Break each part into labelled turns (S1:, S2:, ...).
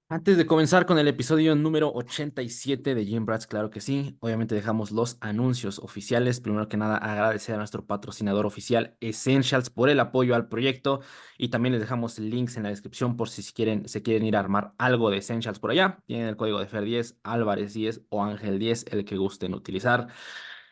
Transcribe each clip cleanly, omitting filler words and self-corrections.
S1: Antes de comenzar con el episodio número 87 de Gym Rats, claro que sí, obviamente dejamos los anuncios oficiales. Primero que nada, agradecer a nuestro patrocinador oficial Essentials por el apoyo al proyecto y también les dejamos links en la descripción por si se quieren ir a armar algo de Essentials por allá. Tienen el código de FER10, Álvarez 10 o Ángel 10, el que gusten utilizar.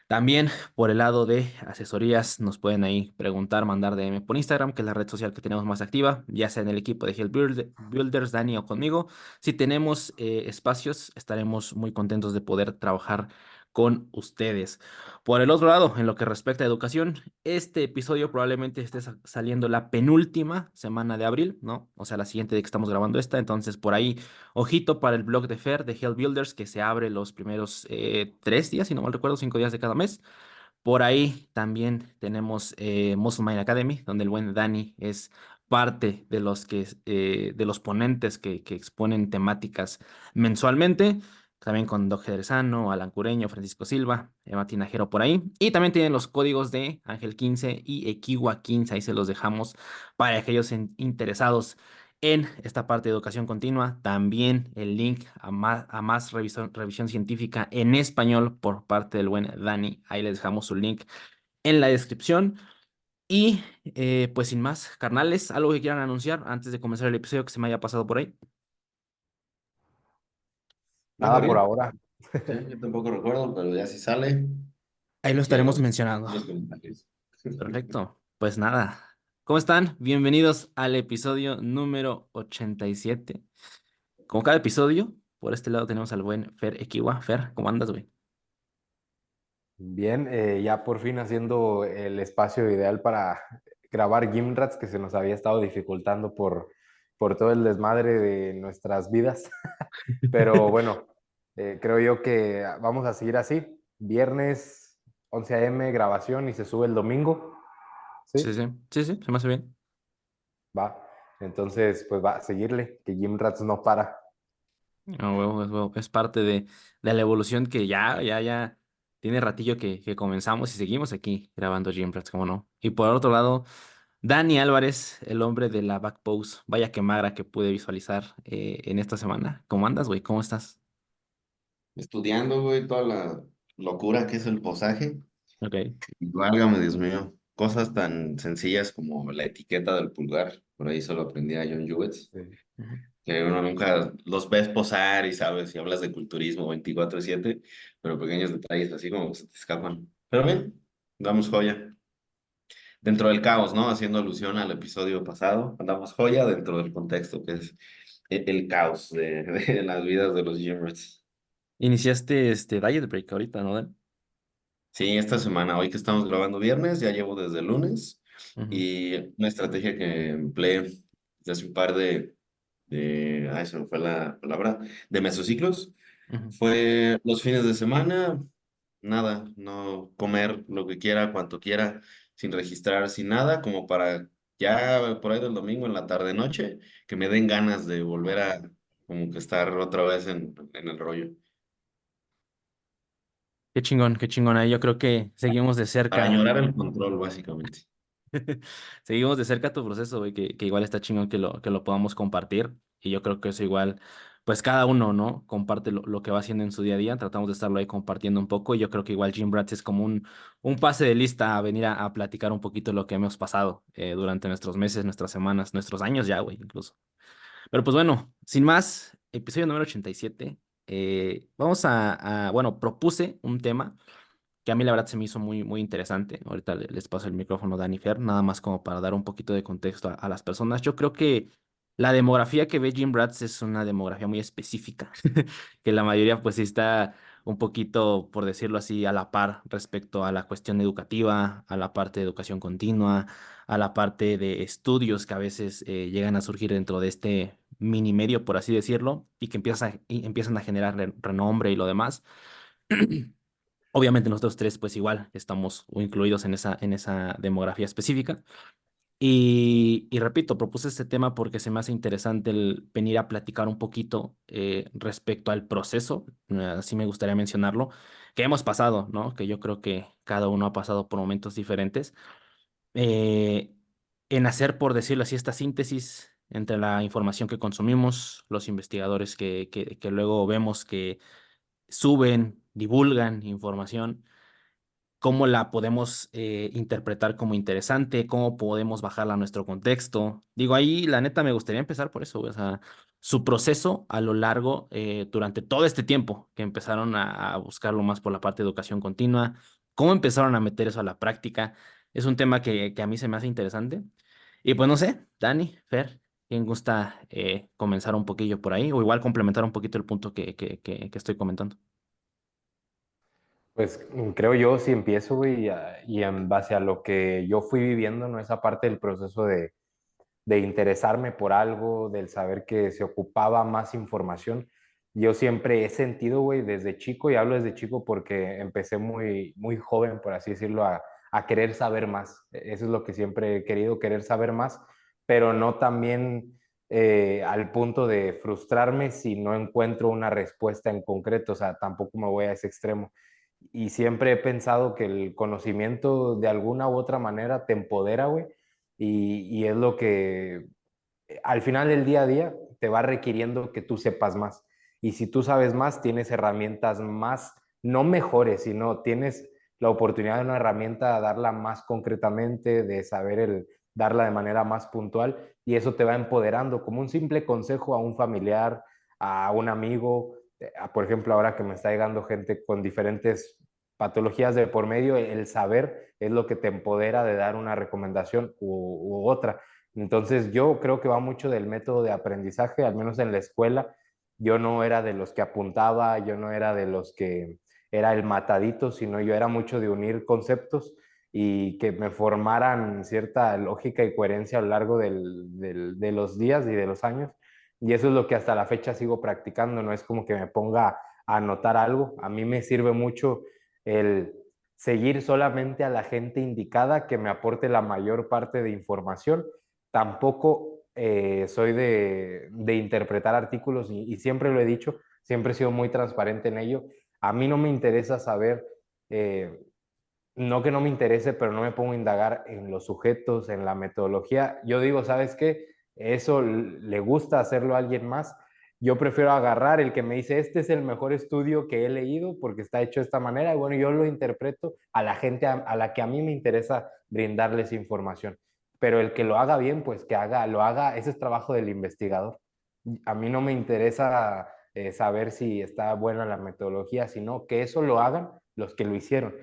S1: También por el lado de asesorías, nos pueden ahí preguntar, mandar DM por Instagram, que es la red social que tenemos más activa, ya sea en el equipo de Builders, Dani o conmigo. Si tenemos espacios, estaremos muy contentos de poder trabajar con ustedes. Por el otro lado, en lo que respecta a educación, este episodio probablemente esté saliendo la penúltima semana de abril, ¿no? O sea, la siguiente de que estamos grabando esta. Entonces, por ahí, ojito para el blog de Fer de Hell Builders, que se abre los primeros 3 días, si no mal recuerdo, 5 días de cada mes. Por ahí también tenemos Muscle Mind Academy, donde el buen Dani es parte de de los ponentes que exponen temáticas mensualmente. También con Doc Gerezano, Alan Cureño, Francisco Silva, Emma Tinajero por ahí. Y también tienen los códigos de Ángel 15 y Equiwa 15. Ahí se los dejamos para aquellos interesados en esta parte de educación continua. También el link a más revisión científica en español por parte del buen Dani. Ahí les dejamos su link en la descripción. Y pues sin más, carnales, algo que quieran anunciar antes de comenzar el episodio que se me haya pasado por ahí.
S2: Nada por
S3: Bien.
S2: ahora.
S3: Sí, yo tampoco recuerdo, pero ya si sale,
S1: Ahí lo estaremos
S3: quiero
S1: mencionando.
S3: los comentarios.
S1: Perfecto. Pues nada. ¿Cómo están? Bienvenidos al episodio número 87. Como cada episodio, por este lado tenemos al buen Fer Equiwa. Fer, ¿cómo andas, güey?
S2: Bien, ya por fin haciendo el espacio ideal para grabar Gimrats que se nos había estado dificultando por todo el desmadre de nuestras vidas. Pero bueno, creo yo que vamos a seguir así. Viernes 11 a.m. grabación y se sube el domingo. ¿Sí?
S1: Sí, sí, sí, sí, se me hace bien.
S2: Va. Entonces, pues va a seguirle, que Gimrats no para.
S1: Ah, huevo, es parte de la evolución que ya tiene ratillo que comenzamos y seguimos aquí grabando Gym Rats, como no. Y por otro lado, Dani Álvarez, el hombre de la back pose, vaya que magra que pude visualizar en esta semana. ¿Cómo andas, güey? ¿Cómo estás?
S3: Estudiando, güey, toda la locura que es el posaje.
S1: Ok.
S3: Y válgame, Dios mío, cosas tan sencillas como la etiqueta del pulgar. Por ahí solo aprendí a John Jewett,
S2: Sí.
S1: Ujú.
S3: que uno nunca los ves posar y sabes, y hablas de culturismo 24/7, pero pequeños detalles así como que se te escapan. Pero bien, damos joya. Dentro del caos, ¿no? Haciendo alusión al episodio pasado, andamos joya dentro del contexto que es el caos de las vidas de los gymers.
S1: Iniciaste este Diet Break ahorita, ¿no, Dan?
S3: Sí, esta semana, hoy que estamos grabando viernes, ya llevo desde el lunes
S1: Ujú,
S3: y una estrategia que empleé desde hace un par ay, se me fue la palabra, de mesociclos,
S1: ujú.
S3: fue los fines de semana, nada, no comer lo que quiera, cuanto quiera, sin registrar, sin nada, como para ya por ahí del domingo en la tarde noche, que me den ganas de volver a como que estar otra vez en el rollo,
S1: Qué chingón, qué chingón. Ahí yo creo que seguimos de
S3: para
S1: cerca.
S3: añorar el control, básicamente.
S1: Seguimos de cerca tu proceso, güey, que igual está chingón que lo podamos compartir. Y yo creo que eso igual, pues cada uno, ¿no? Comparte lo que va haciendo en su día a día. Tratamos de estarlo ahí compartiendo un poco. Y yo creo que igual Jim Brats es como un pase de lista a venir a platicar un poquito lo que hemos pasado durante nuestros meses, nuestras semanas, nuestros años ya, güey, incluso. Pero pues bueno, sin más, episodio número 87. Vamos bueno, propuse un tema que a mí la verdad se me hizo muy, muy interesante. Ahorita les paso el micrófono a Dani Fer, nada más como para dar un poquito de contexto a las personas. Yo creo que la demografía que ve Jim Bratz es una demografía muy específica, que la mayoría pues sí está un poquito, por decirlo así, a la par respecto a la cuestión educativa, a la parte de educación continua, a la parte de estudios que a veces llegan a surgir dentro de este mini medio, por así decirlo, y que empiezan a generar renombre y lo demás. Obviamente nosotros tres pues igual estamos incluidos en esa demografía específica. Y repito, propuse este tema porque se me hace interesante el venir a platicar un poquito respecto al proceso, así me gustaría mencionarlo, que hemos pasado, ¿no? Que yo creo que cada uno ha pasado por momentos diferentes. eh, en hacer, por decirlo así, esta síntesis entre la información que consumimos, los investigadores que luego vemos que suben, divulgan información, cómo la podemos interpretar como interesante, cómo podemos bajarla a nuestro contexto. Digo, ahí la neta me gustaría empezar por eso, güey, o sea, su proceso a lo largo, durante todo este tiempo que empezaron a buscarlo más por la parte de educación continua, cómo empezaron a meter eso a la práctica. Es un tema que a mí se me hace interesante. Y pues no sé, Dani, Fer, ¿quién gusta comenzar un poquillo por ahí? O igual complementar un poquito el punto que estoy comentando.
S2: Pues creo yo, si empiezo, güey, y en base a lo que yo fui viviendo, ¿no? Esa parte del proceso de interesarme por algo, del saber que se ocupaba más información. Yo siempre he sentido, güey, desde chico, y hablo desde chico porque empecé muy, muy joven, por así decirlo, a querer saber más. Eso es lo que siempre he querido, querer saber más, pero no también al punto de frustrarme si no encuentro una respuesta en concreto, o sea, tampoco me voy a ese extremo. Y siempre he pensado que el conocimiento de alguna u otra manera te empodera, güey, y es lo que al final del día a día te va requiriendo que tú sepas más. Y si tú sabes más, tienes herramientas más, no mejores, sino tienes la oportunidad de una herramienta, darla más concretamente, de saber darla de manera más puntual, y eso te va empoderando como un simple consejo a un familiar, a un amigo, por ejemplo, ahora que me está llegando gente con diferentes patologías de por medio, el saber es lo que te empodera de dar una recomendación u otra. Entonces yo creo que va mucho del método de aprendizaje, al menos en la escuela. Yo no era de los que apuntaba, yo no era de los que era el matadito, sino yo era mucho de unir conceptos y que me formaran cierta lógica y coherencia a lo largo de los días y de los años. Y eso es lo que hasta la fecha sigo practicando, no es como que me ponga a anotar algo. A mí me sirve mucho el seguir solamente a la gente indicada que me aporte la mayor parte de información. Tampoco soy de interpretar artículos y siempre lo he dicho, siempre he sido muy transparente en ello. A mí no me interesa saber, eh, no que no me interese, pero no me pongo a indagar en los sujetos, en la metodología. Yo digo, ¿sabes qué? Eso le gusta hacerlo a alguien más. Yo prefiero agarrar el que me dice, este es el mejor estudio que he leído porque está hecho de esta manera. Y bueno, yo lo interpreto a la gente a la que a mí me interesa brindarles información. Pero el que lo haga bien, pues que lo haga, ese es trabajo del investigador. A mí no me interesa saber si está buena la metodología, sino que eso lo hagan los que lo hicieron.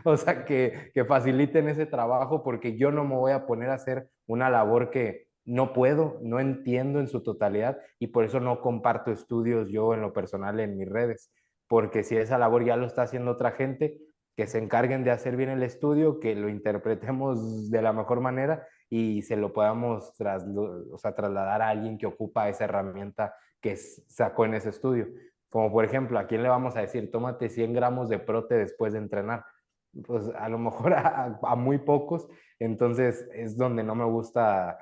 S2: O sea, que faciliten ese trabajo porque yo no me voy a poner a hacer una labor que no puedo, no entiendo en su totalidad y por eso no comparto estudios yo en lo personal en mis redes, porque si esa labor ya lo está haciendo otra gente, que se encarguen de hacer bien el estudio, que lo interpretemos de la mejor manera y se lo podamos o sea, trasladar a alguien que ocupa esa herramienta que sacó en ese estudio. Como por ejemplo, ¿a quién le vamos a decir, tómate 100 gramos de prote después de entrenar? Pues a lo mejor a muy pocos, entonces es donde no me gusta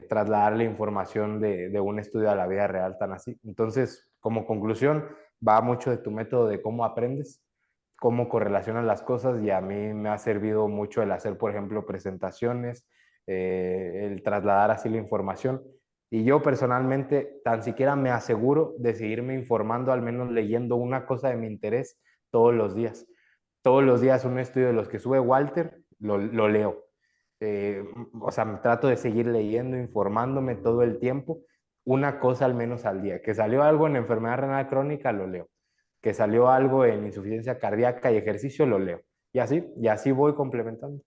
S2: trasladar la información de un estudio a la vida real tan así. Entonces, como conclusión, va mucho de tu método de cómo aprendes, cómo correlacionas las cosas y a mí me ha servido mucho el hacer, por ejemplo, presentaciones, el trasladar así la información. Y yo personalmente tan siquiera me aseguro de seguirme informando, al menos leyendo una cosa de mi interés todos los días. Todos los días un estudio de los que sube Walter, lo leo. O sea, me trato de seguir leyendo, informándome todo el tiempo, una cosa al menos al día. Que salió algo en enfermedad renal crónica, lo leo. Que salió algo en insuficiencia cardíaca y ejercicio, lo leo. Y así voy complementando.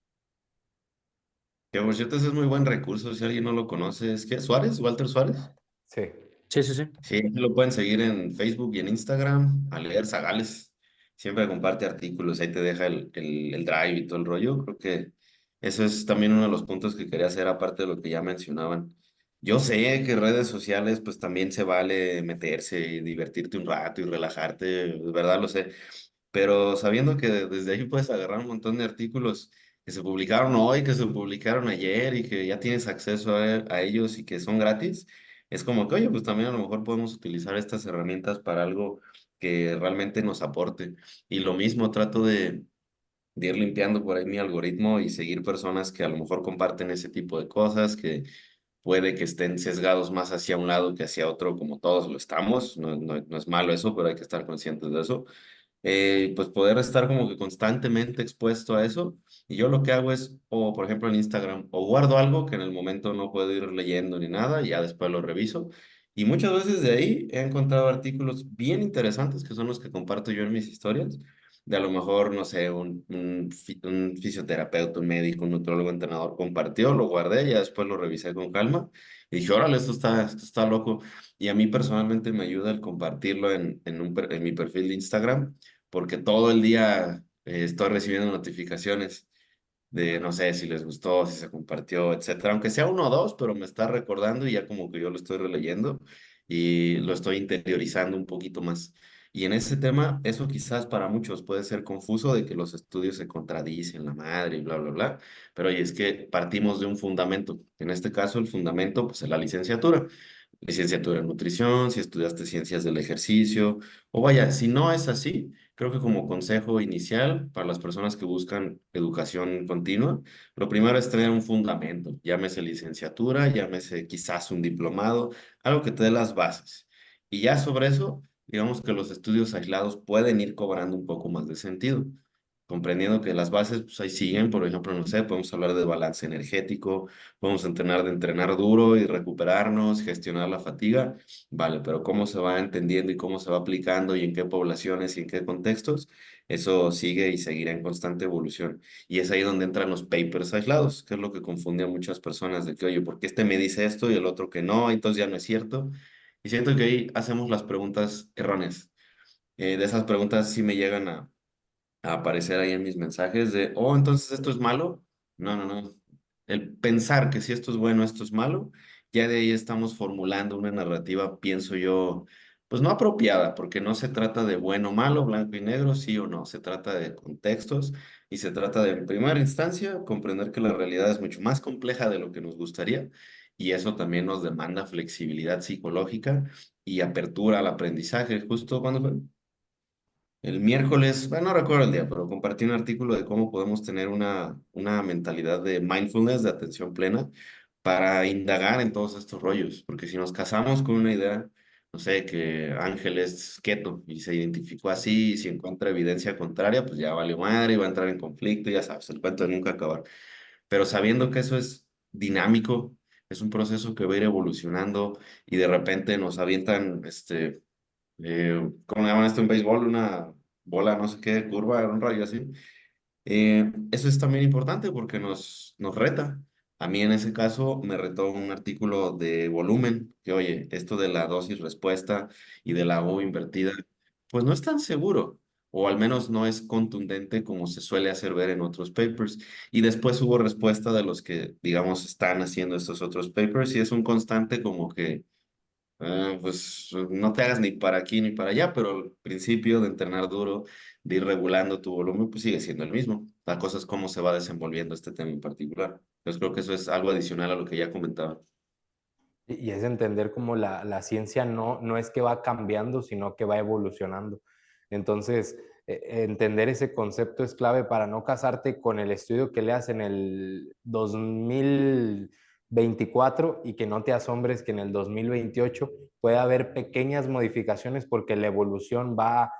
S3: Que por cierto, ese es muy buen recurso, si alguien no lo conoce, ¿es qué? ¿Suárez? ¿Walter Suárez?
S2: Sí.
S1: Sí, sí, sí.
S3: Sí, lo pueden seguir en Facebook y en Instagram, a leer Zagales. Siempre comparte artículos, ahí te deja el drive y todo el rollo. Creo que eso es también uno de los puntos que quería hacer, aparte de lo que ya mencionaban. Yo sé que redes sociales, pues también se vale meterse y divertirte un rato y relajarte, de verdad lo sé. Pero sabiendo que desde ahí puedes agarrar un montón de artículos que se publicaron hoy, que se publicaron ayer y que ya tienes acceso a ellos y que son gratis, es como que, oye, pues también a lo mejor podemos utilizar estas herramientas para algo que realmente nos aporte. Y lo mismo trato de ir limpiando por ahí mi algoritmo y seguir personas que a lo mejor comparten ese tipo de cosas, que puede que estén sesgados más hacia un lado que hacia otro, como todos lo estamos. No es malo eso, pero hay que estar conscientes de eso. Pues poder estar como que constantemente expuesto a eso. Y yo lo que hago es, o por ejemplo en Instagram, o guardo algo que en el momento no puedo ir leyendo ni nada, y ya después lo reviso. Y muchas veces de ahí he encontrado artículos bien interesantes que son los que comparto yo en mis historias. De a lo mejor, no sé, un fisioterapeuta, un médico, un nutrólogo, entrenador compartió, lo guardé, ya después lo revisé con calma y dije, órale, esto está loco. Y a mí personalmente me ayuda el compartirlo en mi perfil de Instagram porque todo el día estoy recibiendo notificaciones de, no sé, si les gustó, si se compartió, etcétera. Aunque sea uno o dos, pero me está recordando y ya como que yo lo estoy releyendo y lo estoy interiorizando un poquito más. Y en ese tema, eso quizás para muchos puede ser confuso de que los estudios se contradicen, la madre y bla, bla, bla. Pero oye, es que partimos de un fundamento. En este caso, el fundamento, pues es la licenciatura. Licenciatura en nutrición, si estudiaste ciencias del ejercicio, o vaya, si no es así, creo que como consejo inicial para las personas que buscan educación continua, lo primero es tener un fundamento, llámese licenciatura, llámese quizás un diplomado, algo que te dé las bases. Y ya sobre eso, digamos que los estudios aislados pueden ir cobrando un poco más de sentido. Comprendiendo que las bases, pues ahí siguen, por ejemplo, no sé, podemos hablar de balance energético, podemos entrenar de entrenar duro y recuperarnos, gestionar la fatiga, vale, pero cómo se va entendiendo y cómo se va aplicando y en qué poblaciones y en qué contextos, eso sigue y seguirá en constante evolución. Y es ahí donde entran los papers aislados, que es lo que confunde a muchas personas de que, oye, ¿por qué este me dice esto y el otro que no? Entonces ya no es cierto. Y siento que ahí hacemos las preguntas erróneas. De esas preguntas sí me llegan a aparecer ahí en mis mensajes de, oh, entonces esto es malo. No, no, no. El pensar que si esto es bueno, esto es malo, ya de ahí estamos formulando una narrativa, pienso yo, pues no apropiada, porque no se trata de bueno o malo, blanco y negro, sí o no, se trata de contextos y se trata de, en primera instancia, comprender que la realidad es mucho más compleja de lo que nos gustaría y eso también nos demanda flexibilidad psicológica y apertura al aprendizaje. Justo cuando fue el miércoles, bueno, no recuerdo el día, pero compartí un artículo de cómo podemos tener una mentalidad de mindfulness, de atención plena, para indagar en todos estos rollos. Porque si nos casamos con una idea, no sé, que Ángel es keto y se identificó así, y si encuentra evidencia contraria, pues ya valió madre y va a entrar en conflicto, y ya sabes, el cuento de nunca acabar. Pero sabiendo que eso es dinámico, es un proceso que va a ir evolucionando y de repente nos avientan, ¿cómo le llaman esto en béisbol? Una bola, no sé qué, curva, un rayo así. Eso es también importante porque nos reta. A mí en ese caso me retó un artículo de volumen, que oye, esto de la dosis respuesta y de la U invertida, pues no es tan seguro, o al menos no es contundente como se suele hacer ver en otros papers. Y después hubo respuesta de los que, digamos, están haciendo estos otros papers y es un constante como que pues no te hagas ni para aquí ni para allá, pero el principio de entrenar duro, de ir regulando tu volumen, pues sigue siendo el mismo. La cosa es cómo se va desenvolviendo este tema en particular. Entonces creo que eso es algo adicional a lo que ya comentaba.
S2: Y es entender cómo la ciencia no es que va cambiando, sino que va evolucionando. Entonces, entender ese concepto es clave para no casarte con el estudio que leas en el 2024 y que no te asombres que en el 2028 pueda haber pequeñas modificaciones porque la evolución va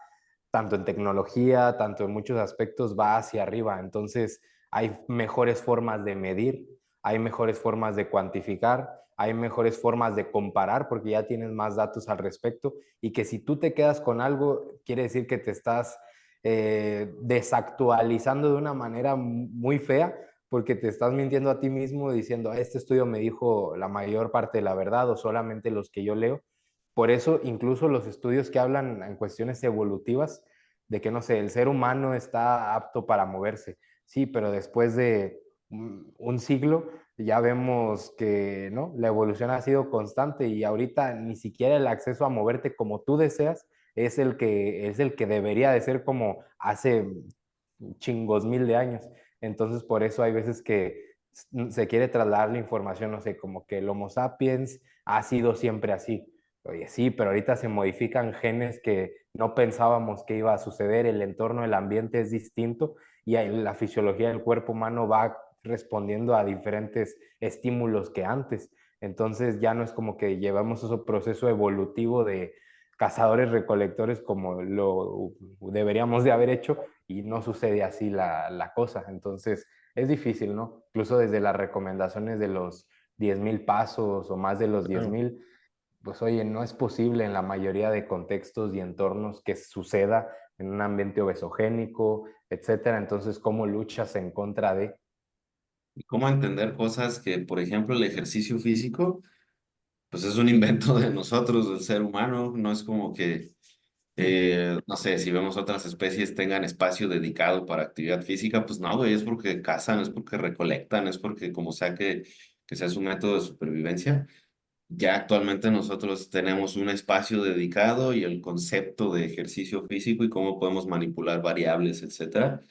S2: tanto en tecnología, tanto en muchos aspectos, va hacia arriba. Entonces, hay mejores formas de medir, hay mejores formas de cuantificar, hay mejores formas de comparar porque ya tienes más datos al respecto y que si tú te quedas con algo, quiere decir que te estás desactualizando de una manera muy fea porque te estás mintiendo a ti mismo diciendo, este estudio me dijo la mayor parte de la verdad o solamente los que yo leo. Por eso, incluso los estudios que hablan en cuestiones evolutivas, de que, no sé, el ser humano está apto para moverse. Sí, pero después de un siglo ya vemos que no, la evolución ha sido constante y ahorita ni siquiera el acceso a moverte como tú deseas es el que debería de ser como hace chingos mil de años. Entonces, por eso hay veces que se quiere trasladar la información, no sé, como que el Homo sapiens ha sido siempre así. Oye, sí, pero ahorita se modifican genes que no pensábamos que iba a suceder, el entorno, el ambiente es distinto y la fisiología del cuerpo humano va respondiendo a diferentes estímulos que antes. Entonces ya no es como que llevamos ese proceso evolutivo de cazadores recolectores como lo deberíamos de haber hecho y no sucede así la cosa. Entonces es difícil, ¿no? Incluso desde las recomendaciones de los 10,000 pasos o más de los diez
S1: Claro.
S2: mil pues oye, no es posible en la mayoría de contextos y entornos que suceda en un ambiente obesogénico, etcétera. Entonces, ¿cómo luchas en contra de?
S3: Y cómo entender cosas que, por ejemplo, el ejercicio físico, pues es un invento de nosotros, del ser humano, no es como que, no sé, si vemos otras especies tengan espacio dedicado para actividad física, pues no, güey, es porque cazan, es porque recolectan, es porque como sea que sea su método de supervivencia. Ya actualmente nosotros tenemos un espacio dedicado y el concepto de ejercicio físico y cómo podemos manipular variables, etcétera.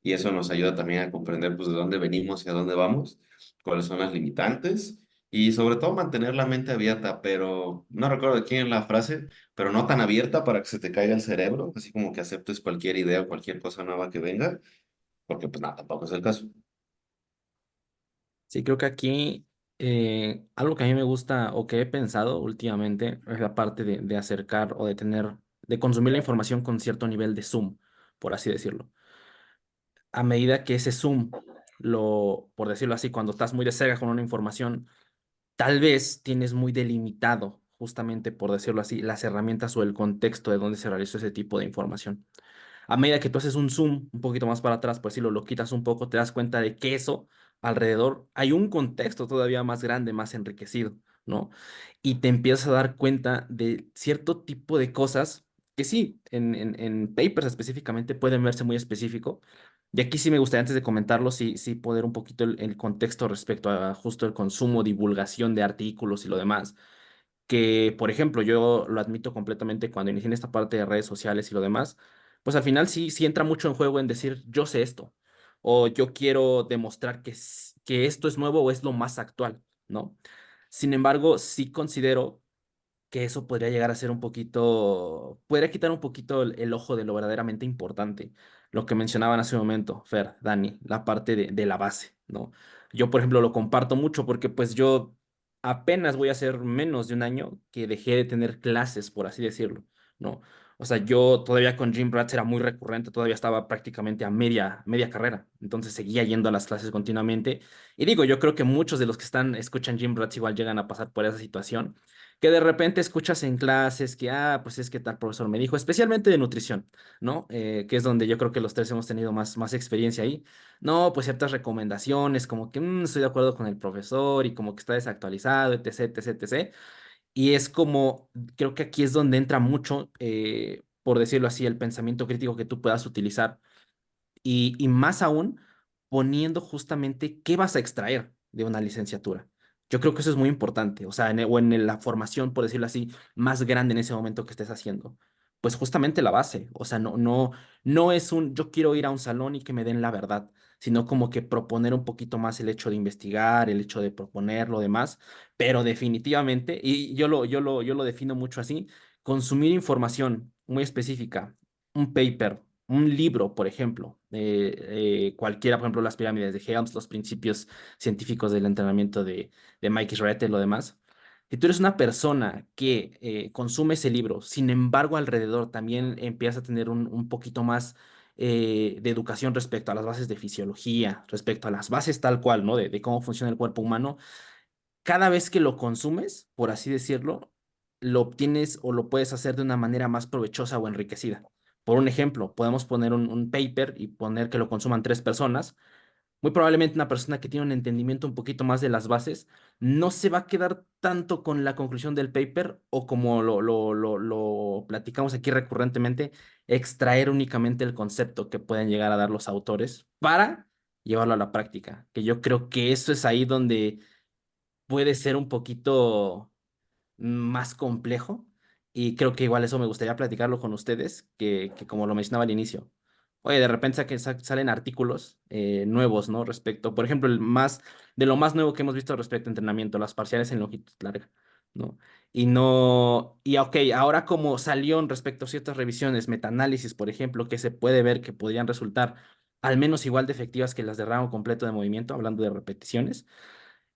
S3: Y eso nos ayuda también a comprender pues de dónde venimos y a dónde vamos, cuáles son las limitantes y sobre todo mantener la mente abierta, pero no recuerdo de quién es la frase, pero no tan abierta para que se te caiga el cerebro, así como que aceptes cualquier idea o cualquier cosa nueva que venga, porque pues nada, tampoco es el caso.
S1: Sí, creo que aquí algo que a mí me gusta o que he pensado últimamente es la parte de acercar o de tener, de consumir la información con cierto nivel de zoom, por así decirlo. A medida que ese zoom, por decirlo así, cuando estás muy de cerca con una información, tal vez tienes muy delimitado, justamente por decirlo así, las herramientas o el contexto de donde se realizó ese tipo de información. A medida que tú haces un zoom un poquito más para atrás, pues si lo quitas un poco, te das cuenta de que eso alrededor hay un contexto todavía más grande, más enriquecido, ¿no? Y te empiezas a dar cuenta de cierto tipo de cosas que sí, en papers específicamente pueden verse muy específico. Y aquí sí me gustaría, antes de comentarlo, sí poder un poquito el contexto respecto a justo el consumo, divulgación de artículos y lo demás que, por ejemplo, yo lo admito completamente cuando inicié en esta parte de redes sociales y lo demás, pues al final sí entra mucho en juego en decir, yo sé esto, o yo quiero demostrar que esto es nuevo o es lo más actual, ¿no? Sin embargo, sí considero que eso podría llegar a ser un poquito, podría quitar un poquito el ojo de lo verdaderamente importante, lo que mencionaban hace un momento, Fer, Dani, la parte de la base, ¿no? Yo, por ejemplo, lo comparto mucho porque pues yo apenas voy a hacer menos de un año que dejé de tener clases, por así decirlo, ¿no? O sea, yo todavía con Jim Rats era muy recurrente, todavía estaba prácticamente a media carrera, entonces seguía yendo a las clases continuamente. Y digo, yo creo que muchos de los que escuchan Jim Rats igual llegan a pasar por esa situación que de repente escuchas en clases que, pues es que tal profesor me dijo, especialmente de nutrición, ¿no? Que es donde yo creo que los tres hemos tenido más experiencia ahí. No, pues ciertas recomendaciones, como que estoy de acuerdo con el profesor y como que está desactualizado, etc., etc., etc. Y es como, creo que aquí es donde entra mucho, por decirlo así, el pensamiento crítico que tú puedas utilizar y más aún poniendo justamente qué vas a extraer de una licenciatura. Yo creo que eso es muy importante, o sea, o en la formación, por decirlo así, más grande en ese momento que estés haciendo. Pues justamente la base, o sea, no es yo quiero ir a un salón y que me den la verdad, sino como que proponer un poquito más el hecho de investigar, el hecho de proponer lo demás, pero definitivamente, y yo lo defino mucho así, consumir información muy específica, un paper, un libro, por ejemplo, cualquiera, por ejemplo, las pirámides de Helms, los principios científicos del entrenamiento de Mike Israete, lo demás. Si tú eres una persona que consume ese libro, sin embargo, alrededor también empiezas a tener un poquito más de educación respecto a las bases de fisiología, respecto a las bases tal cual, ¿no? De cómo funciona el cuerpo humano, cada vez que lo consumes, por así decirlo, lo obtienes o lo puedes hacer de una manera más provechosa o enriquecida. Por un ejemplo, podemos poner un paper y poner que lo consuman tres personas. Muy probablemente una persona que tiene un entendimiento un poquito más de las bases no se va a quedar tanto con la conclusión del paper o como lo platicamos aquí recurrentemente, extraer únicamente el concepto que pueden llegar a dar los autores para llevarlo a la práctica. Que yo creo que eso es ahí donde puede ser un poquito más complejo y creo que igual eso me gustaría platicarlo con ustedes, que como lo mencionaba al inicio. Oye, de repente salen artículos nuevos, ¿no? Respecto, por ejemplo, de lo más nuevo que hemos visto respecto a entrenamiento, las parciales en longitud larga, ¿no? Y no, y ok, ahora como salió en respecto a ciertas revisiones, metaanálisis, por ejemplo, que se puede ver que podrían resultar al menos igual de efectivas que las de rango completo de movimiento, hablando de repeticiones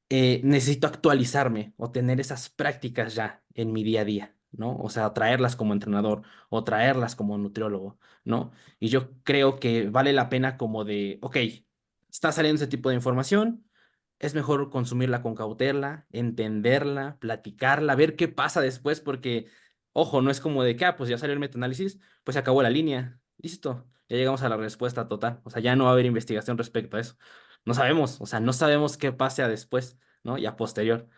S1: necesito actualizarme o tener esas prácticas ya en mi día a día, ¿no? O sea, traerlas como entrenador o traerlas como nutriólogo, ¿no? Y yo creo que vale la pena como de, ok, está saliendo ese tipo de información, es mejor consumirla con cautela, entenderla, platicarla, ver qué pasa después, porque, ojo, no es como de que, pues ya salió el metaanálisis, pues se acabó la línea, listo, ya llegamos a la respuesta total, o sea, ya no va a haber investigación respecto a eso. No sabemos, o sea, no sabemos qué pase a después, ¿no? Y a posterior.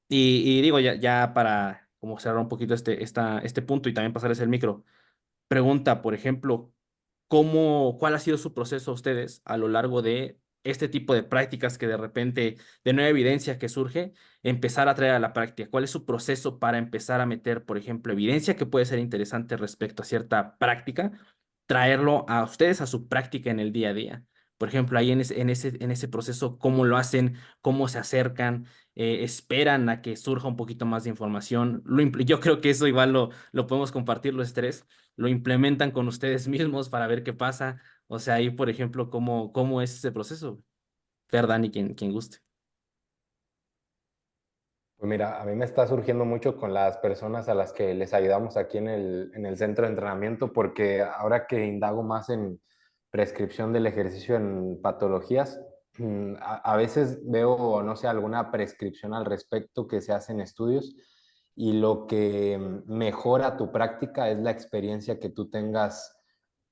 S1: Y digo, ya para como cerrar un poquito este punto y también pasarles el micro, pregunta, por ejemplo, cuál ha sido su proceso a ustedes a lo largo de este tipo de prácticas que de repente, de nueva evidencia que surge, empezar a traer a la práctica? ¿Cuál es su proceso para empezar a meter, por ejemplo, evidencia que puede ser interesante respecto a cierta práctica, traerlo a ustedes a su práctica en el día a día? Por ejemplo, ahí en ese proceso, ¿cómo lo hacen? ¿Cómo se acercan? ¿Esperan a que surja un poquito más de información? Yo creo que eso igual lo podemos compartir los tres, lo implementan con ustedes mismos para ver qué pasa. O sea, ahí, por ejemplo, cómo es ese proceso. Fer, Dani, quien guste.
S2: Pues mira, a mí me está surgiendo mucho con las personas a las que les ayudamos aquí en el centro de entrenamiento, porque ahora que indago más en prescripción del ejercicio en patologías, a veces veo, no sé, alguna prescripción al respecto que se hace en estudios y lo que mejora tu práctica es la experiencia que tú tengas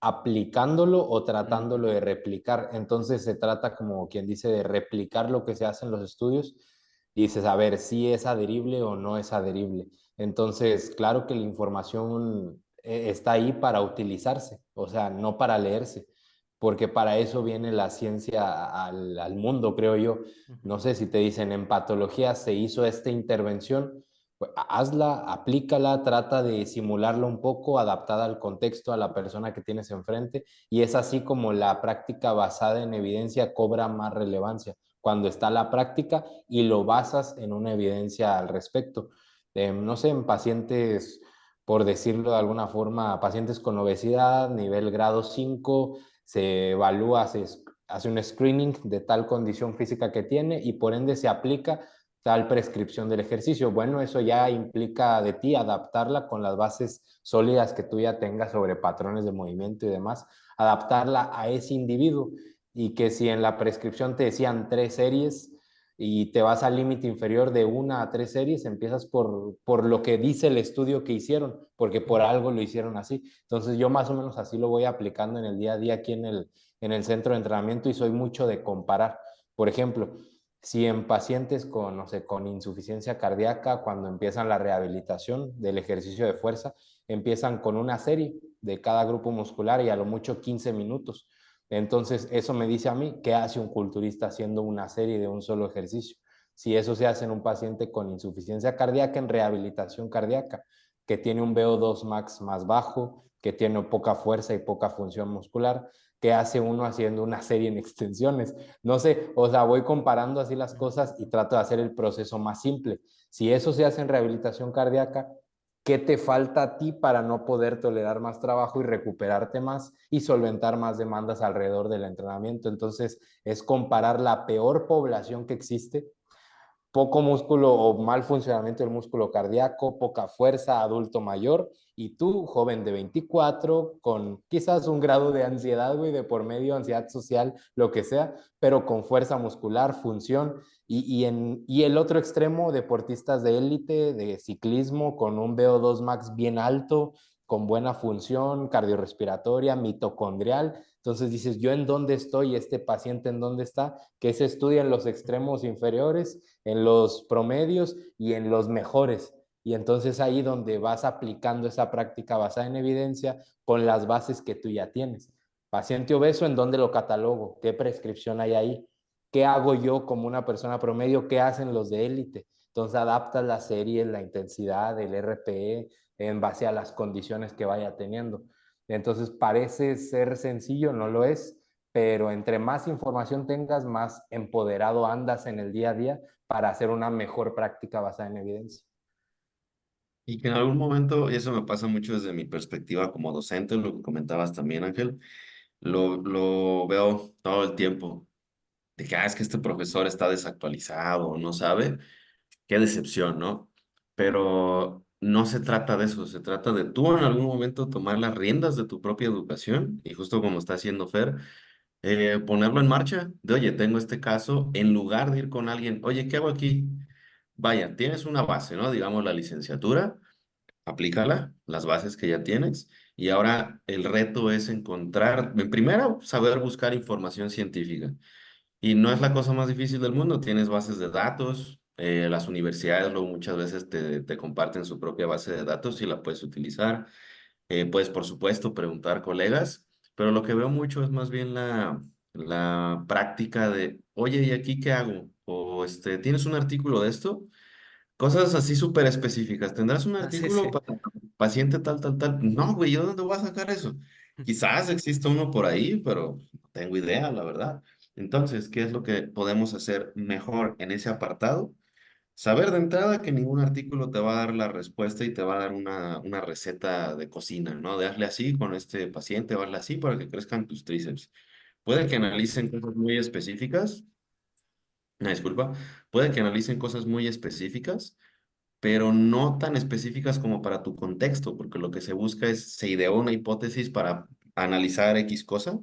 S2: aplicándolo o
S1: Mm,
S2: tratándolo de replicar. Entonces se trata, como quien dice, de replicar lo que se hace en los estudios y dices, a ver, si es adherible o no es adherible. Entonces, claro que la información está ahí para utilizarse, o sea, no para leerse, porque para eso viene la ciencia al mundo, creo yo.
S1: ujú,
S2: No sé si te dicen en patología se hizo esta intervención, pues hazla, aplícala, trata de simularlo un poco, adaptada al contexto, a la persona que tienes enfrente, y es así como la práctica basada en evidencia cobra más relevancia, cuando está la práctica y lo basas en una evidencia al respecto. No sé, en pacientes, por decirlo de alguna forma, pacientes con obesidad, nivel grado 5 se evalúa, se hace un screening de tal condición física que tiene y por ende se aplica tal prescripción del ejercicio. Bueno, eso ya implica de ti adaptarla con las bases sólidas que tú ya tengas sobre patrones de movimiento y demás, adaptarla a ese individuo y que si en la prescripción te decían 3 series y te vas al límite inferior de 1 a 3 series, empiezas por lo que dice el estudio que hicieron, porque por
S1: ujú,
S2: algo lo hicieron así. Entonces yo más o menos así lo voy aplicando en el día a día aquí en el centro de entrenamiento y soy mucho de comparar. Por ejemplo, si en pacientes con, no sé, con insuficiencia cardíaca, cuando empiezan la rehabilitación del ejercicio de fuerza, empiezan con una serie de cada grupo muscular y a lo mucho 15 minutos. Entonces, eso me dice a mí qué hace un culturista haciendo una serie de un solo ejercicio. Si eso se hace en un paciente con insuficiencia cardíaca en rehabilitación cardíaca, que tiene un VO2 max más bajo, que tiene poca fuerza y poca función muscular, ¿qué hace uno haciendo una serie en extensiones? No sé, o sea, voy comparando así las
S1: ujú.
S2: cosas y trato de hacer el proceso más simple. Si eso se hace en rehabilitación cardíaca, ¿qué te falta a ti para no poder tolerar más trabajo y recuperarte más y solventar más demandas alrededor del entrenamiento? Entonces, es comparar la peor población que existe, poco músculo o mal funcionamiento del músculo cardíaco, poca fuerza, adulto mayor, y tú, joven de 24, con quizás un grado de ansiedad, güey, de por medio, ansiedad social, lo que sea, pero con fuerza muscular, función, y el otro extremo, deportistas de élite, de ciclismo, con un VO2 max bien alto, con buena función cardiorrespiratoria, mitocondrial. Entonces dices, ¿yo en dónde estoy? ¿Este paciente en dónde está? Que se estudia en los extremos inferiores, en los promedios y en los mejores. Y entonces ahí donde vas aplicando esa práctica basada en evidencia con las bases que tú ya tienes. Paciente obeso, ¿en dónde lo catalogo? ¿Qué prescripción hay ahí? ¿Qué hago yo como una persona promedio? ¿Qué hacen los de élite? Entonces adaptas la serie, la intensidad, el RPE en base a las condiciones que vaya teniendo. Entonces parece ser sencillo, no lo es, pero entre más información tengas, más empoderado andas en el día a día para hacer una mejor práctica basada en evidencia.
S3: Y que en algún momento, y eso me pasa mucho desde mi perspectiva como docente, lo que comentabas también, Ángel, lo veo todo el tiempo. de que, es que este profesor está desactualizado o no sabe, qué decepción, ¿no? Pero no se trata de eso, se trata de tú en algún momento tomar las riendas de tu propia educación y justo como está haciendo Fer, ponerlo en marcha, de oye, tengo este caso, en lugar de ir con alguien, oye, ¿qué hago aquí? Vaya, tienes una base, ¿no? Digamos la licenciatura, aplícala, las bases que ya tienes, y ahora el reto es encontrar, en primera, saber buscar información científica. Y no es la cosa más difícil del mundo, tienes bases de datos, las universidades luego muchas veces te comparten su propia base de datos y la puedes utilizar. Puedes, por supuesto, preguntar a colegas, pero lo que veo mucho es más bien la práctica de, oye, ¿y aquí qué hago? O ¿tienes un artículo de esto? Cosas así súper específicas. ¿Tendrás un
S1: Ah, sí,
S3: artículo
S1: sí.
S3: para paciente tal, tal, tal? No, güey, ¿yo dónde voy a sacar eso? Quizás exista uno por ahí, pero no tengo idea, la verdad. Entonces, ¿qué es lo que podemos hacer mejor en ese apartado? Saber de entrada que ningún artículo te va a dar la respuesta y te va a dar una receta de cocina, ¿no? De hazle así con este paciente, o hazle así para que crezcan tus tríceps. Puede que analicen cosas muy específicas, una disculpa, puede que analicen cosas muy específicas, pero no tan específicas como para tu contexto, porque lo que se busca es, se ideó una hipótesis para analizar X cosa,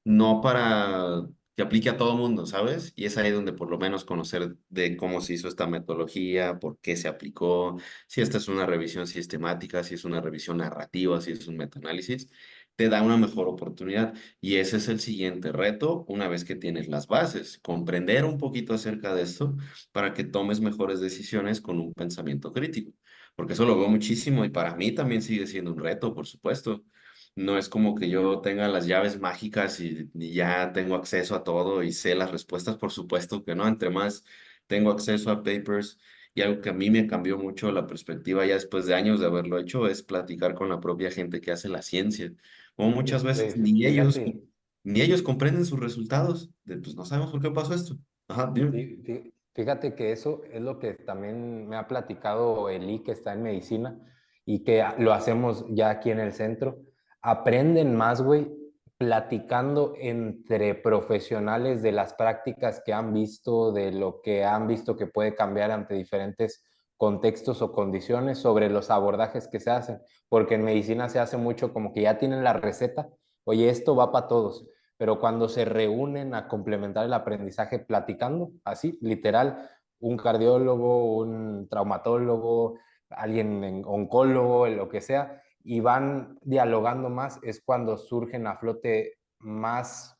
S3: no para que aplique a todo mundo, ¿sabes? Y es ahí donde por lo menos conocer de cómo se hizo esta metodología, por qué se aplicó, si esta es una revisión sistemática, si es una revisión narrativa, si es un metaanálisis, te da una mejor oportunidad. Y ese es el siguiente reto, una vez que tienes las bases, comprender un poquito acerca de esto para que tomes mejores decisiones con un pensamiento crítico. Porque eso lo veo muchísimo y para mí también sigue siendo un reto, por supuesto. No es como que yo tenga las llaves mágicas y ya tengo acceso a todo y sé las respuestas, por supuesto que no. Entre más tengo acceso a papers y algo que a mí me cambió mucho la perspectiva ya después de años de haberlo hecho es platicar con la propia gente que hace la ciencia. Como muchas veces
S2: Fíjate.
S3: ni ellos comprenden sus resultados. Pues no sabemos por qué pasó esto. Ajá, dime.
S2: Sí, fíjate que eso es lo que también me ha platicado Eli, que está en medicina, y que lo hacemos ya aquí en el centro. Aprenden más, güey, platicando entre profesionales de las prácticas que han visto, de lo que han visto que puede cambiar ante diferentes contextos o condiciones, sobre los abordajes que se hacen. Porque en medicina se hace mucho como que ya tienen la receta, oye, esto va para todos, pero cuando se reúnen a complementar el aprendizaje platicando, así, literal, un cardiólogo, un traumatólogo, alguien en oncólogo, lo que sea, y van dialogando más, es cuando surgen a flote más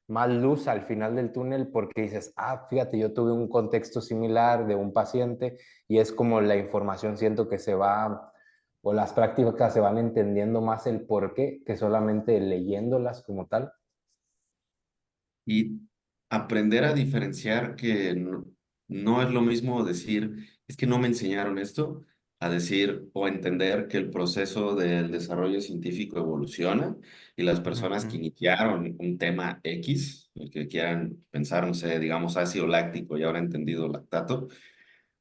S2: luz al final del túnel porque dices, fíjate, yo tuve un contexto similar de un paciente y es como la información siento que se va, o las prácticas se van entendiendo más el por qué que solamente leyéndolas como tal.
S3: Y aprender a diferenciar que no es lo mismo decir, es que no me enseñaron esto, a decir o entender que el proceso del desarrollo científico evoluciona y las personas que
S1: Ujú.
S3: iniciaron un tema X, el que quieran pensar, no sé, digamos ácido láctico y ahora entendido lactato,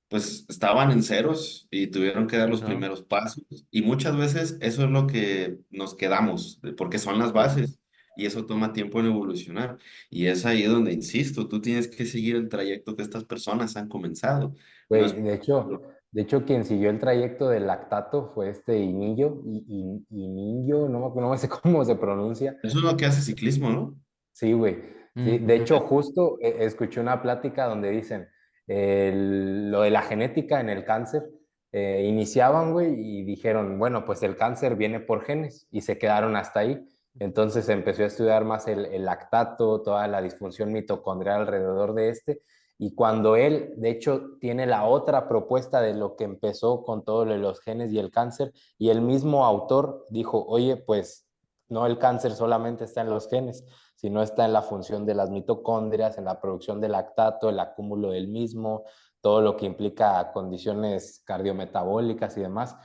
S3: pues estaban en ceros y tuvieron que dar los
S1: Ajá.
S3: primeros pasos. Y muchas veces eso es lo que nos quedamos, porque son las
S2: Sí.
S3: bases y eso toma tiempo en evolucionar. Y es ahí donde insisto, tú tienes que seguir el trayecto que estas personas han comenzado. No
S2: Güey,
S3: es...
S2: de hecho, quien siguió el trayecto del lactato fue este Inillo, Inillo, no sé cómo se pronuncia.
S3: Eso es lo que hace ciclismo, ¿no?
S2: Sí, güey. Sí, de
S1: Ujú.
S2: hecho, justo escuché una plática donde dicen lo de la genética en el cáncer. Iniciaban, güey, y dijeron, bueno, pues el cáncer viene por genes y se quedaron hasta ahí. Entonces se empezó a estudiar más el lactato, toda la disfunción mitocondrial alrededor de este. Y cuando él, de hecho, tiene la otra propuesta de lo que empezó con todo lo de los genes y el cáncer, y el mismo autor dijo, oye, pues no, el cáncer solamente está en los genes, sino está en la función de las mitocondrias, en la producción de lactato, el acúmulo del mismo, todo lo que implica condiciones cardiometabólicas y demás.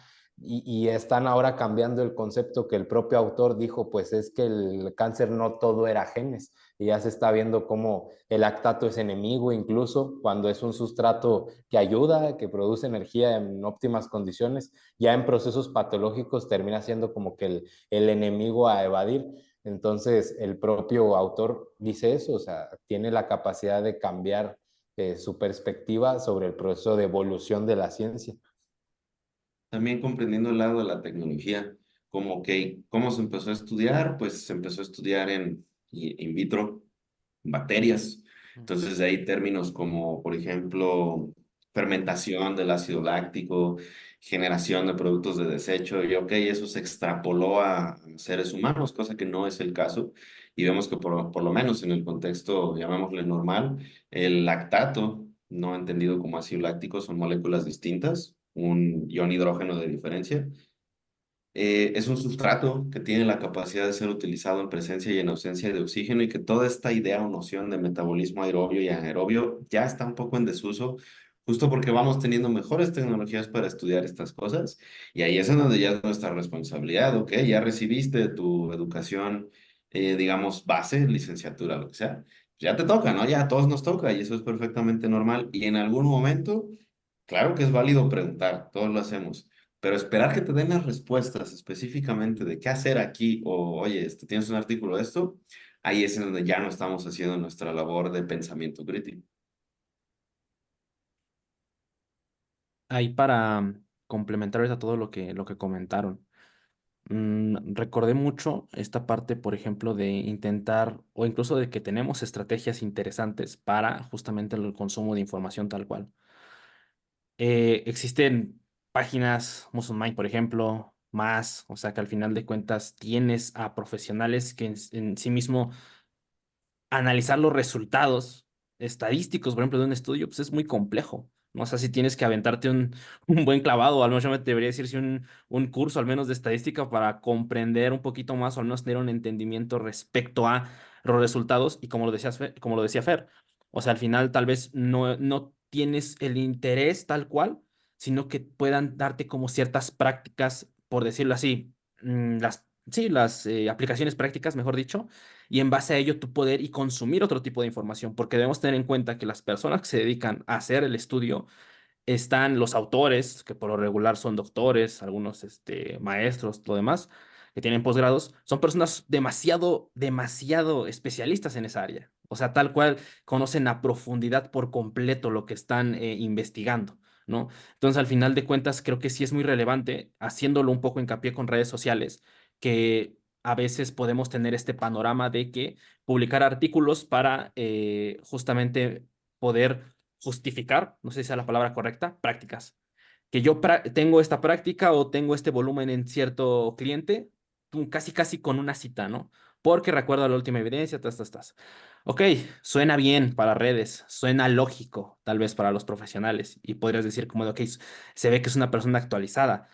S2: y están ahora cambiando el concepto que el propio autor dijo, pues es que el cáncer no todo era genes, y ya se está viendo cómo el lactato es enemigo, incluso cuando es un sustrato que ayuda, que produce energía en óptimas condiciones, ya en procesos patológicos termina siendo como que el enemigo a evadir. Entonces, el propio autor dice eso, o sea, tiene la capacidad de cambiar su perspectiva sobre el proceso de evolución de la ciencia.
S3: También comprendiendo el lado de la tecnología, como que cómo se empezó a estudiar, pues se empezó a estudiar en in vitro, bacterias. Entonces de ahí términos como, por ejemplo, fermentación del ácido láctico, generación de productos de desecho, y ok, eso se extrapoló a seres humanos, cosa que no es el caso. Y vemos que por lo menos en el contexto, llamémosle normal, el lactato, no entendido como ácido láctico, son moléculas distintas, un ion hidrógeno de diferencia. Es un sustrato que tiene la capacidad de ser utilizado en presencia y en ausencia de oxígeno y que toda esta idea o noción de metabolismo aerobio y anaerobio ya está un poco en desuso, justo porque vamos teniendo mejores tecnologías para estudiar estas cosas y ahí es en donde ya es nuestra responsabilidad, ¿ok? Ya recibiste tu educación, digamos, base, licenciatura, lo que sea. Ya te toca, ¿no? Ya a todos nos toca y eso es perfectamente normal y en algún momento... Claro que es válido preguntar, todos lo hacemos, pero esperar que te den las respuestas específicamente de qué hacer aquí o, oye, tienes un artículo de esto, ahí es en donde ya no estamos haciendo nuestra labor de pensamiento crítico.
S1: Ahí para complementar ahorita todo lo que comentaron. Recordé mucho esta parte, por ejemplo, de intentar o incluso de que tenemos estrategias interesantes para justamente el consumo de información tal cual. Existen páginas, Musulmán, por ejemplo, más, o sea que al final de cuentas tienes a profesionales que en sí mismo analizar los resultados estadísticos, por ejemplo, de un estudio, pues es muy complejo. No sé si tienes que aventarte un buen clavado, al menos yo me debería decir si un curso al menos de estadística para comprender un poquito más o al menos tener un entendimiento respecto a los resultados y como lo decía Fer, o sea, al final tal vez no tienes el interés tal cual, sino que puedan darte como ciertas prácticas, por decirlo así, las aplicaciones prácticas, mejor dicho, y en base a ello tú poder y consumir otro tipo de información, porque debemos tener en cuenta que las personas que se dedican a hacer el estudio están los autores, que por lo regular son doctores, algunos maestros, lo demás, que tienen posgrados, son personas demasiado especialistas en esa área. O sea, tal cual conocen a profundidad por completo lo que están investigando, ¿no? Entonces, al final de cuentas, creo que sí es muy relevante, haciéndolo un poco hincapié con redes sociales, que a veces podemos tener este panorama de que publicar artículos para justamente poder justificar, no sé si sea la palabra correcta, prácticas. Que yo tengo esta práctica o tengo este volumen en cierto cliente, casi casi con una cita, ¿no? Porque recuerdo la última evidencia, tas. Ok, suena bien para redes, suena lógico, tal vez para los profesionales, y podrías decir como de, ok, se ve que es una persona actualizada,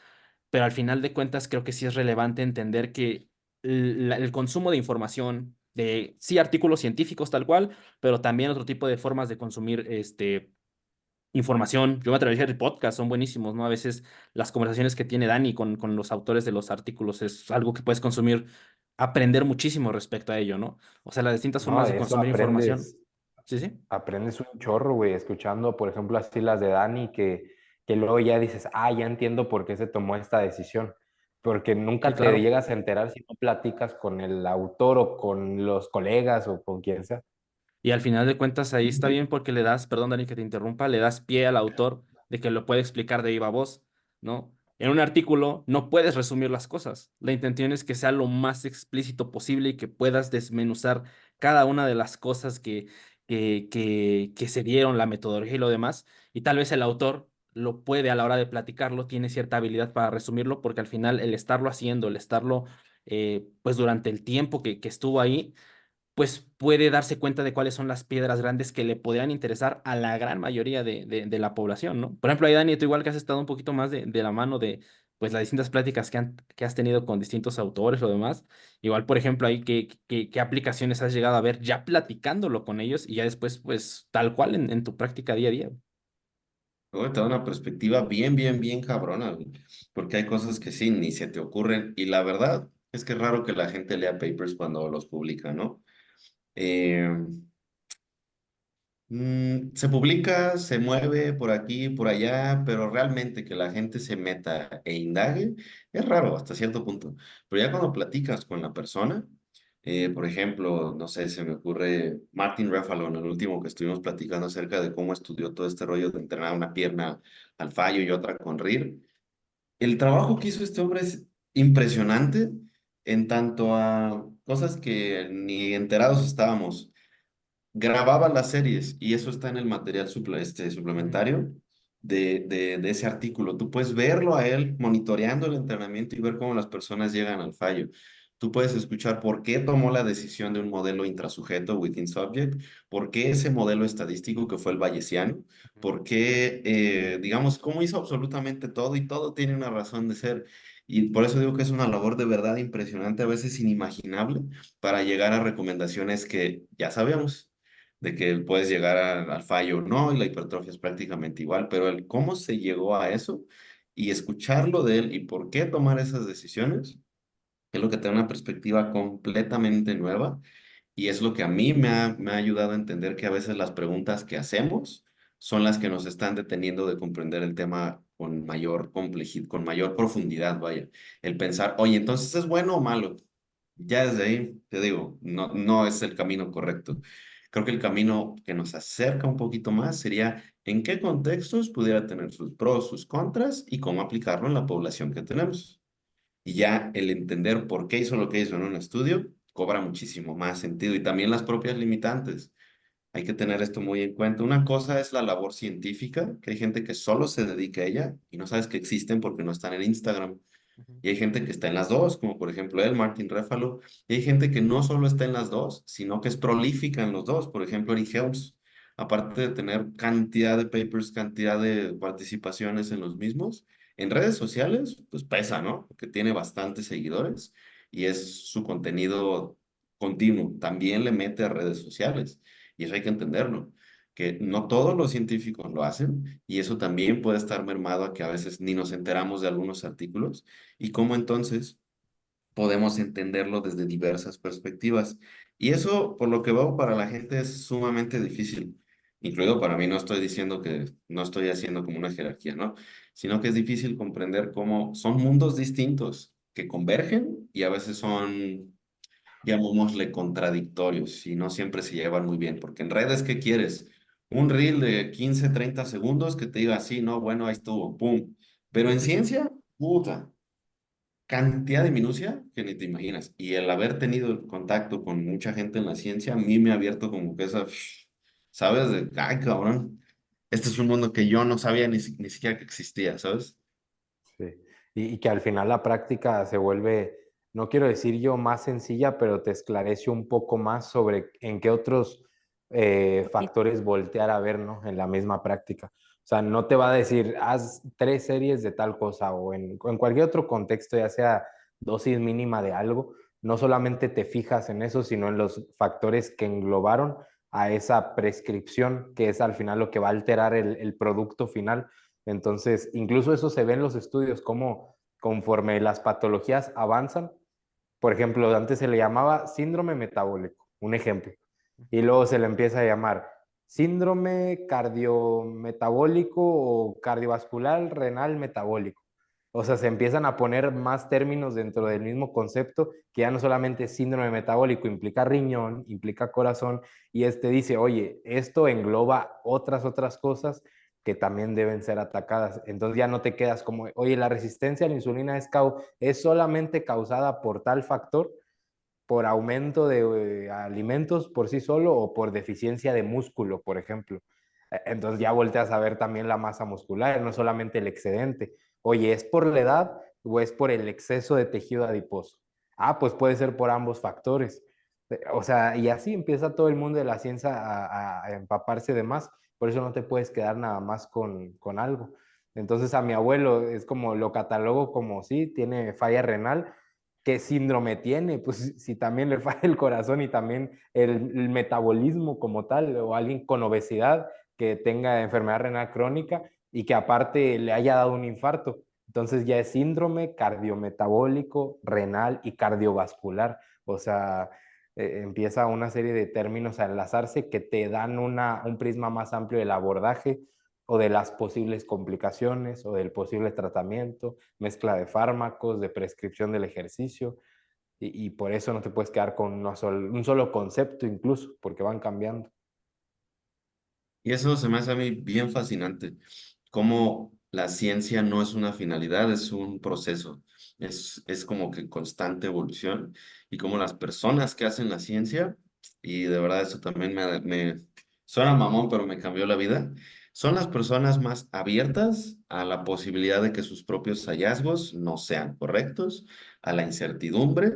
S1: pero al final de cuentas creo que sí es relevante entender que el consumo de información, de sí artículos científicos tal cual, pero también otro tipo de formas de consumir información. Yo me atrevería a decir podcast, son buenísimos, ¿no? A veces las conversaciones que tiene Dani con los autores de los artículos es algo que puedes consumir, aprender muchísimo respecto a ello, ¿no? O sea, las distintas
S2: No,
S1: formas de
S2: de eso
S1: consumir información. Sí, sí.
S2: aprendes un chorro, güey, escuchando, por ejemplo, así las de Dani, que luego ya dices, ah, ya entiendo por qué se tomó esta decisión. Porque
S1: Sí,
S2: nunca te
S1: claro.
S2: llegas a enterar si no platicas con el autor o con los colegas o con quien sea.
S1: Y al final de cuentas ahí está bien porque le das, perdón Dani que te interrumpa, le das pie al autor de que lo puede explicar de viva voz, ¿no? En un artículo no puedes resumir las cosas. La intención es que sea lo más explícito posible y que puedas desmenuzar cada una de las cosas que se dieron, la metodología y lo demás. Y tal vez el autor lo puede a la hora de platicarlo, tiene cierta habilidad para resumirlo porque al final el estarlo haciendo, el estarlo pues durante el tiempo que estuvo ahí pues puede darse cuenta de cuáles son las piedras grandes que le podrían interesar a la gran mayoría de la población, ¿no? Por ejemplo, ahí Dani, tú igual que has estado un poquito más de la mano de pues las distintas pláticas que has tenido con distintos autores o demás, igual, por ejemplo, ahí qué aplicaciones has llegado a ver ya platicándolo con ellos y ya después, pues tal cual en tu práctica día a día.
S3: Luego te da una perspectiva bien, bien, bien cabrona, güey. Porque hay cosas que sí, ni se te ocurren. Y la verdad es que es raro que la gente lea papers cuando los publica, ¿no? Eh, Se publica, se mueve por aquí, por allá, pero realmente que la gente se meta e indague es raro hasta cierto punto. Pero ya cuando platicas con la persona, por ejemplo, no sé, se me ocurre Martin Ruffalo, en el último que estuvimos platicando acerca de cómo estudió todo este rollo de entrenar una pierna al fallo y otra con RIR. El trabajo que hizo este hombre es impresionante en tanto a cosas que ni enterados estábamos. Grababa las series y eso está en el material
S2: Ujú,
S3: suplementario de ese artículo. Tú puedes verlo a él monitoreando el entrenamiento y ver cómo las personas llegan al fallo. Tú puedes escuchar por qué tomó la decisión de un modelo intrasujeto, within subject, por qué ese modelo estadístico que fue el bayesiano,
S2: ujú.
S3: por qué, digamos, cómo hizo absolutamente todo y todo tiene una razón de ser. Y por eso digo que es una labor de verdad impresionante, a veces inimaginable, para llegar a recomendaciones que ya sabemos de que puedes llegar al fallo o no, y la hipertrofia es prácticamente igual, pero el cómo se llegó a eso y escucharlo de él y por qué tomar esas decisiones es lo que te da una perspectiva completamente nueva y es lo que a mí me ha ayudado a entender que a veces las preguntas que hacemos son las que nos están deteniendo de comprender el tema con mayor complejidad, con mayor profundidad, vaya. El pensar, oye, entonces ¿es bueno o malo? Ya desde ahí, te digo, no, no es el camino correcto. Creo que el camino que nos acerca un poquito más sería en qué contextos pudiera tener sus pros, sus contras y cómo aplicarlo en la población que tenemos. Y ya el entender por qué hizo lo que hizo en un estudio cobra muchísimo más sentido y también las propias limitantes. Hay que tener esto muy en cuenta. Una cosa es la labor científica, que hay gente que solo se dedica a ella y no sabes que existen porque no están en Instagram.
S2: Ujú.
S3: Y hay gente que está en las dos, como por ejemplo él, Martin Réfalo. Y hay gente que no solo está en las dos, sino que es prolífica en los dos. Por ejemplo, Eric Helms, aparte de tener cantidad de papers, cantidad de participaciones en los mismos, en redes sociales, pues pesa, ¿no? Porque tiene bastantes seguidores y es su contenido continuo. También le mete a redes sociales y eso hay que entenderlo, que no todos los científicos lo hacen y eso también puede estar mermado a que a veces ni nos enteramos de algunos artículos y cómo entonces podemos entenderlo desde diversas perspectivas. Y eso, por lo que veo, para la gente es sumamente difícil, incluido para mí. No estoy diciendo que no estoy haciendo como una jerarquía, ¿no? Sino que es difícil comprender cómo son mundos distintos que convergen y a veces son, llamémosle, contradictorios y no siempre se llevan muy bien, porque en redes, ¿qué quieres? Un reel de 15 30 segundos que te diga así, no, bueno, ahí estuvo, pum. Pero en
S2: Sí, sí.
S3: ciencia, puta, cantidad de minucia que ni te imaginas. Y el haber tenido el contacto con mucha gente en la ciencia, a mí me ha abierto como que esa, ¿sabes? De, ay, cabrón, este es un mundo que yo no sabía ni siquiera que existía, ¿sabes?
S2: Sí. Y que al final la práctica se vuelve, no quiero decir yo más sencilla, pero te esclarece un poco más sobre en qué otros factores voltear a ver, ¿no? En la misma práctica. O sea, no te va a decir, haz 3 series de tal cosa o en cualquier otro contexto, ya sea dosis mínima de algo, no solamente te fijas en eso, sino en los factores que englobaron a esa prescripción, que es al final lo que va a alterar el producto final. Entonces, incluso eso se ve en los estudios, como conforme las patologías avanzan, por ejemplo, antes se le llamaba síndrome metabólico, un ejemplo, y luego se le empieza a llamar síndrome cardiometabólico o cardiovascular renal metabólico. O sea, se empiezan a poner más términos dentro del mismo concepto, que ya no solamente síndrome metabólico implica riñón, implica corazón, y este dice, oye, esto engloba otras cosas que también deben ser atacadas. Entonces ya no te quedas como, oye, la resistencia a la insulina es solamente causada por tal factor, por aumento de alimentos por sí solo o por deficiencia de músculo, por ejemplo. Entonces ya volteas a ver también la masa muscular, no solamente el excedente. Oye, ¿es por la edad o es por el exceso de tejido adiposo? Ah, pues puede ser por ambos factores. O sea, y así empieza todo el mundo de la ciencia a empaparse de más. Por eso no te puedes quedar nada más con algo. Entonces a mi abuelo es como lo catalogo como sí, tiene falla renal. ¿Qué síndrome tiene? Pues si también le falla el corazón y también el metabolismo como tal, o alguien con obesidad que tenga enfermedad renal crónica, y que aparte le haya dado un infarto. Entonces ya es síndrome cardiometabólico, renal y cardiovascular. O sea, empieza una serie de términos a enlazarse que te dan un prisma más amplio del abordaje o de las posibles complicaciones o del posible tratamiento, mezcla de fármacos, de prescripción del ejercicio, y por eso no te puedes quedar con un solo concepto incluso, porque van cambiando.
S3: Y eso se me hace a mí bien fascinante, cómo la ciencia no es una finalidad, es un proceso, es como que constante evolución y cómo las personas que hacen la ciencia, y de verdad eso también me suena mamón, pero me cambió la vida, son las personas más abiertas a la posibilidad de que sus propios hallazgos no sean correctos, a la incertidumbre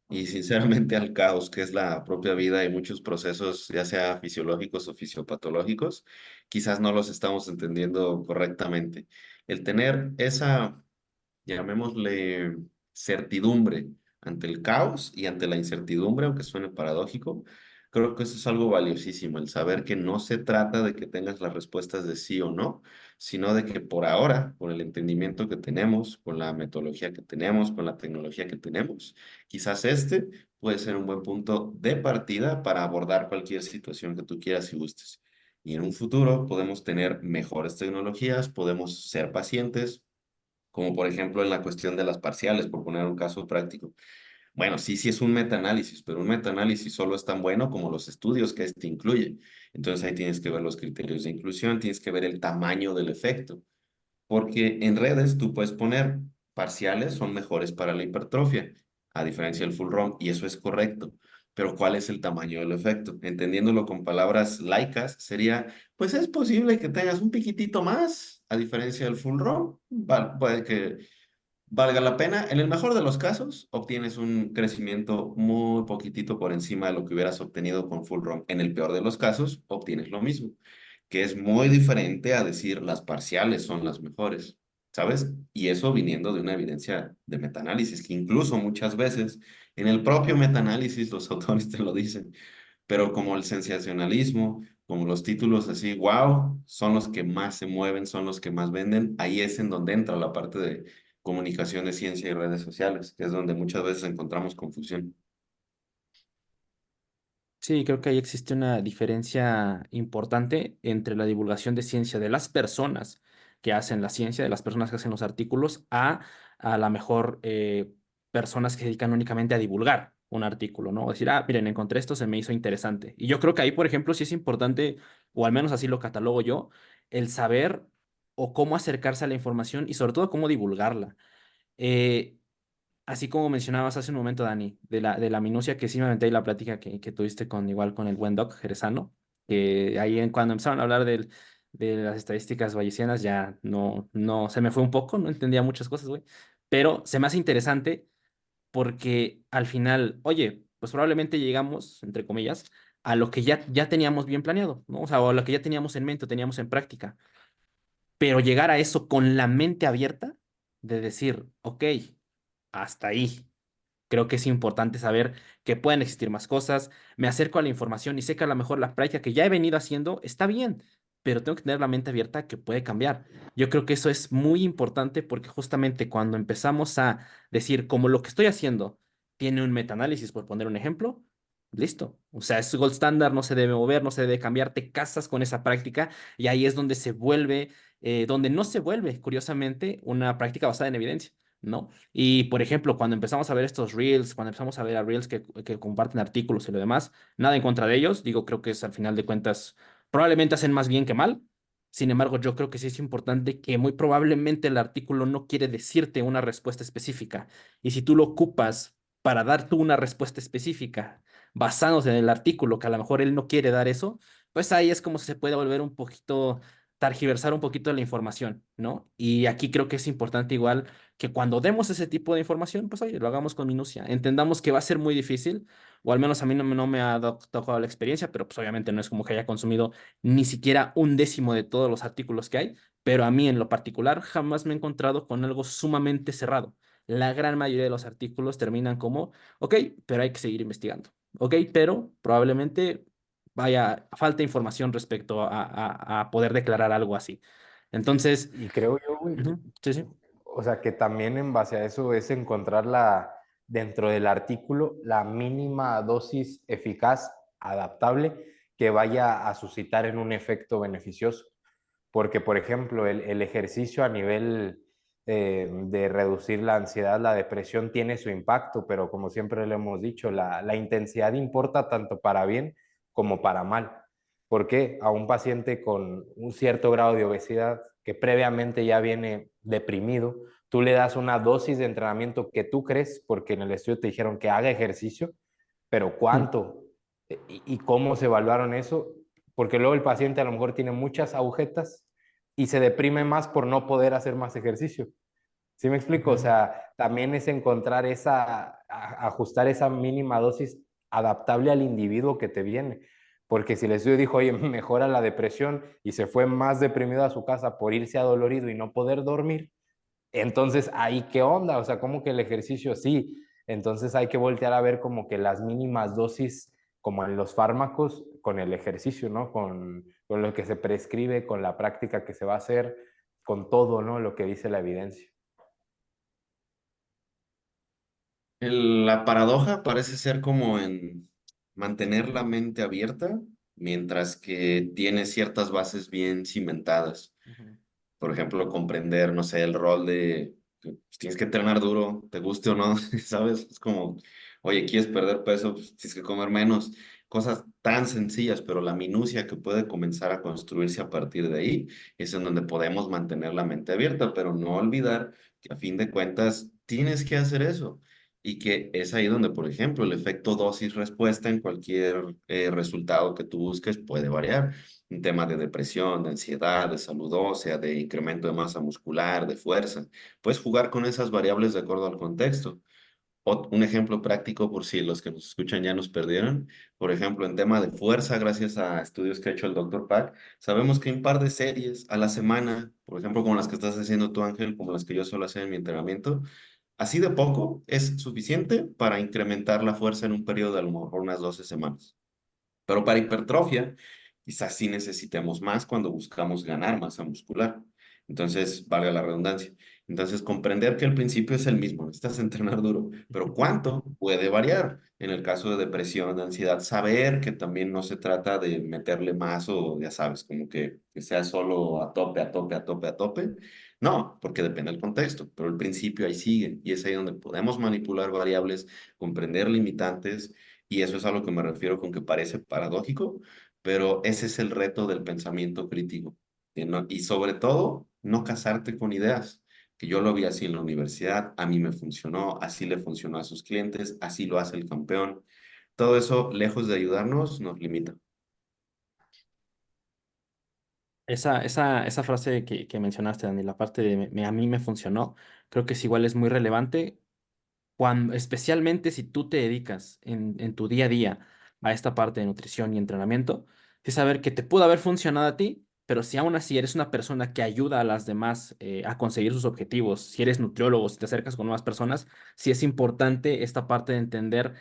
S3: y sinceramente al caos, que es la propia vida y muchos procesos, ya sea fisiológicos o fisiopatológicos, quizás no los estamos entendiendo correctamente. El tener esa, llamémosle, certidumbre ante el caos y ante la incertidumbre, aunque suene paradójico, creo que eso es algo valiosísimo, el saber que no se trata de que tengas las respuestas de sí o no, sino de que por ahora, con el entendimiento que tenemos, con la metodología que tenemos, con la tecnología que tenemos, quizás este puede ser un buen punto de partida para abordar cualquier situación que tú quieras y gustes. Y en un futuro podemos tener mejores tecnologías, podemos ser pacientes, como por ejemplo en la cuestión de las parciales, por poner un caso práctico. Bueno, sí, sí es un metaanálisis, pero un metaanálisis solo es tan bueno como los estudios que este incluye. Entonces ahí tienes que ver los criterios de inclusión, tienes que ver el tamaño del efecto. Porque en redes tú puedes poner parciales son mejores para la hipertrofia, a diferencia del full ROM, y eso es correcto. Pero ¿cuál es el tamaño del efecto? Entendiéndolo con palabras laicas, sería, pues es posible que tengas un piquitito más, a diferencia del full ROM. Puede que valga la pena. En el mejor de los casos, obtienes un crecimiento muy poquitito por encima de lo que hubieras obtenido con full ROM. En el peor de los casos, obtienes lo mismo, que es muy diferente a decir las parciales son las mejores, ¿sabes? Y eso viniendo de una evidencia de metaanálisis, que incluso muchas veces en el propio metaanálisis los autores te lo dicen, pero como el sensacionalismo, como los títulos así, wow, son los que más se mueven, son los que más venden, ahí es en donde entra la parte de comunicación de ciencia y redes sociales, que es donde muchas veces encontramos confusión.
S1: Sí, creo que ahí existe una diferencia importante entre la divulgación de ciencia de las personas que hacen la ciencia, de las personas que hacen los artículos, a la mejor personas que se dedican únicamente a divulgar un artículo, ¿no? Decir, ah, miren, encontré esto, se me hizo interesante. Y yo creo que ahí, por ejemplo, sí es importante, o al menos así lo catalogo yo, el saber o cómo acercarse a la información y sobre todo cómo divulgarla. Eh, Así como mencionabas hace un momento, Dani, de la minucia que sí me aventé ahí la plática que tuviste con igual con el buen Doc Jerezano, que ahí cuando empezaron a hablar de las estadísticas bayesianas ya no, se me fue un poco, no entendía muchas cosas, güey, pero se me hace interesante porque al final, oye, pues probablemente llegamos, entre comillas, a lo que ya teníamos bien planeado, ¿no? O sea, o a lo que ya teníamos en mente, o teníamos en práctica, pero llegar a eso con la mente abierta de decir, ok, hasta ahí. Creo que es importante saber que pueden existir más cosas. Me acerco a la información y sé que a lo mejor la práctica que ya he venido haciendo está bien, pero tengo que tener la mente abierta que puede cambiar. Yo creo que eso es muy importante porque justamente cuando empezamos a decir, como lo que estoy haciendo tiene un metaanálisis, por poner un ejemplo, listo. O sea, es gold standard, no se debe mover, no se debe cambiar, te casas con esa práctica y ahí es donde se vuelve, donde no se vuelve, curiosamente, una práctica basada en evidencia. ¿No? Y por ejemplo, cuando empezamos a ver estos reels, cuando empezamos a ver a reels que comparten artículos y lo demás, nada en contra de ellos, digo, creo que es al final de cuentas, probablemente hacen más bien que mal. Sin embargo, yo creo que sí es importante que muy probablemente el artículo no quiere decirte una respuesta específica. Y si tú lo ocupas para dar tú una respuesta específica, basándose en el artículo, que a lo mejor él no quiere dar eso, pues ahí es como se puede volver un poquito, targiversar un poquito la información, ¿no? Y aquí creo que es importante igual que cuando demos ese tipo de información, pues oye, lo hagamos con minucia. Entendamos que va a ser muy difícil, o al menos a mí no me ha tocado la experiencia, pero pues obviamente no es como que haya consumido ni siquiera un décimo de todos los artículos que hay, pero a mí en lo particular jamás me he encontrado con algo sumamente cerrado. La gran mayoría de los artículos terminan como, ok, pero hay que seguir investigando. Ok, pero probablemente vaya, falta información respecto a poder declarar algo así. Entonces,
S2: Y creo yo, güey,
S1: sí, sí.
S2: o sea, que también en base a eso es encontrar dentro del artículo la mínima dosis eficaz, adaptable, que vaya a suscitar en un efecto beneficioso. Porque, por ejemplo, el ejercicio a nivel de reducir la ansiedad, la depresión tiene su impacto, pero como siempre le hemos dicho, la intensidad importa tanto para bien como para mal. Porque a un paciente con un cierto grado de obesidad que previamente ya viene deprimido, tú le das una dosis de entrenamiento que tú crees, porque en el estudio te dijeron que haga ejercicio, pero
S1: Mm.
S2: ¿cuánto? ¿Y cómo se evaluaron eso? Porque luego el paciente a lo mejor tiene muchas agujetas y se deprime más por no poder hacer más ejercicio. ¿Sí me explico? O
S1: Ujú.
S2: sea, también es encontrar ajustar esa mínima dosis adaptable al individuo que te viene. Porque si el estudio dijo, oye, mejora la depresión y se fue más deprimido a su casa por irse adolorido y no poder dormir, entonces ahí qué onda, o sea, como que el ejercicio sí. Entonces hay que voltear a ver como que las mínimas dosis, como en los fármacos, con el ejercicio, ¿no? Con lo que se prescribe, con la práctica que se va a hacer, con todo, ¿no? Lo que dice la evidencia.
S3: La paradoja parece ser como en mantener la mente abierta mientras que tiene ciertas bases bien cimentadas.
S1: Ujú.
S3: Por ejemplo, comprender, no sé, el rol de que, pues, tienes que entrenar duro, te guste o no, ¿sabes? Es como, oye, ¿quieres perder peso? Pues, tienes que comer menos. Cosas tan sencillas, pero la minucia que puede comenzar a construirse a partir de ahí es en donde podemos mantener la mente abierta, pero no olvidar que a fin de cuentas tienes que hacer eso. Y que es ahí donde, por ejemplo, el efecto dosis-respuesta en cualquier resultado que tú busques puede variar. Un tema de depresión, de ansiedad, de salud ósea, de incremento de masa muscular, de fuerza. Puedes jugar con esas variables de acuerdo al contexto. Un ejemplo práctico por si los que nos escuchan ya nos perdieron. Por ejemplo, en tema de fuerza, gracias a estudios que ha hecho el doctor Pack, sabemos que un par de series a la semana, por ejemplo, como las que estás haciendo tú, Ángel, como las que yo suelo hacer en mi entrenamiento, así de poco es suficiente para incrementar la fuerza en un periodo de a lo mejor unas 12 semanas. Pero para hipertrofia, quizás sí necesitemos más cuando buscamos ganar masa muscular. Entonces, valga la redundancia. Entonces, comprender que el principio es el mismo, necesitas entrenar duro, pero cuánto puede variar. En el caso de depresión, de ansiedad, saber que también no se trata de meterle más o, ya sabes, como que sea solo a tope, a tope, a tope, a tope. No, porque depende del contexto, pero el principio ahí sigue y es ahí donde podemos manipular variables, comprender limitantes y eso es a lo que me refiero con que parece paradójico, pero ese es el reto del pensamiento crítico. Y sobre todo, no casarte con ideas, que yo lo vi así en la universidad, a mí me funcionó, así le funcionó a sus clientes, así lo hace el campeón. Todo eso, lejos de ayudarnos, nos limita.
S1: Esa frase que mencionaste, Dani, la parte de a mí me funcionó, creo que es igual, es muy relevante, cuando, especialmente si tú te dedicas en tu día a día a esta parte de nutrición y entrenamiento, es saber que te pudo haber funcionado a ti, pero si aún así eres una persona que ayuda a las demás a conseguir sus objetivos, si eres nutriólogo, si te acercas con nuevas personas, sí es importante esta parte de entender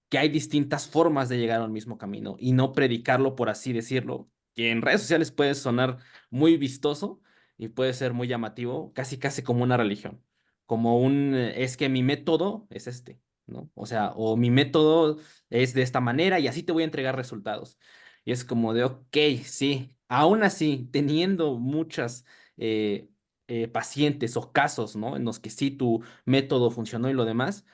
S1: que hay distintas formas de llegar al mismo camino y no predicarlo, por así decirlo, que en redes sociales puede sonar muy vistoso y puede ser muy llamativo, casi casi como una religión, como es que mi método es este, ¿no? O sea, o mi método es de esta manera y así te voy a entregar resultados. Y es como de, ok, sí, aún así, teniendo muchas pacientes o casos, ¿no? En los que sí tu método funcionó y lo demás,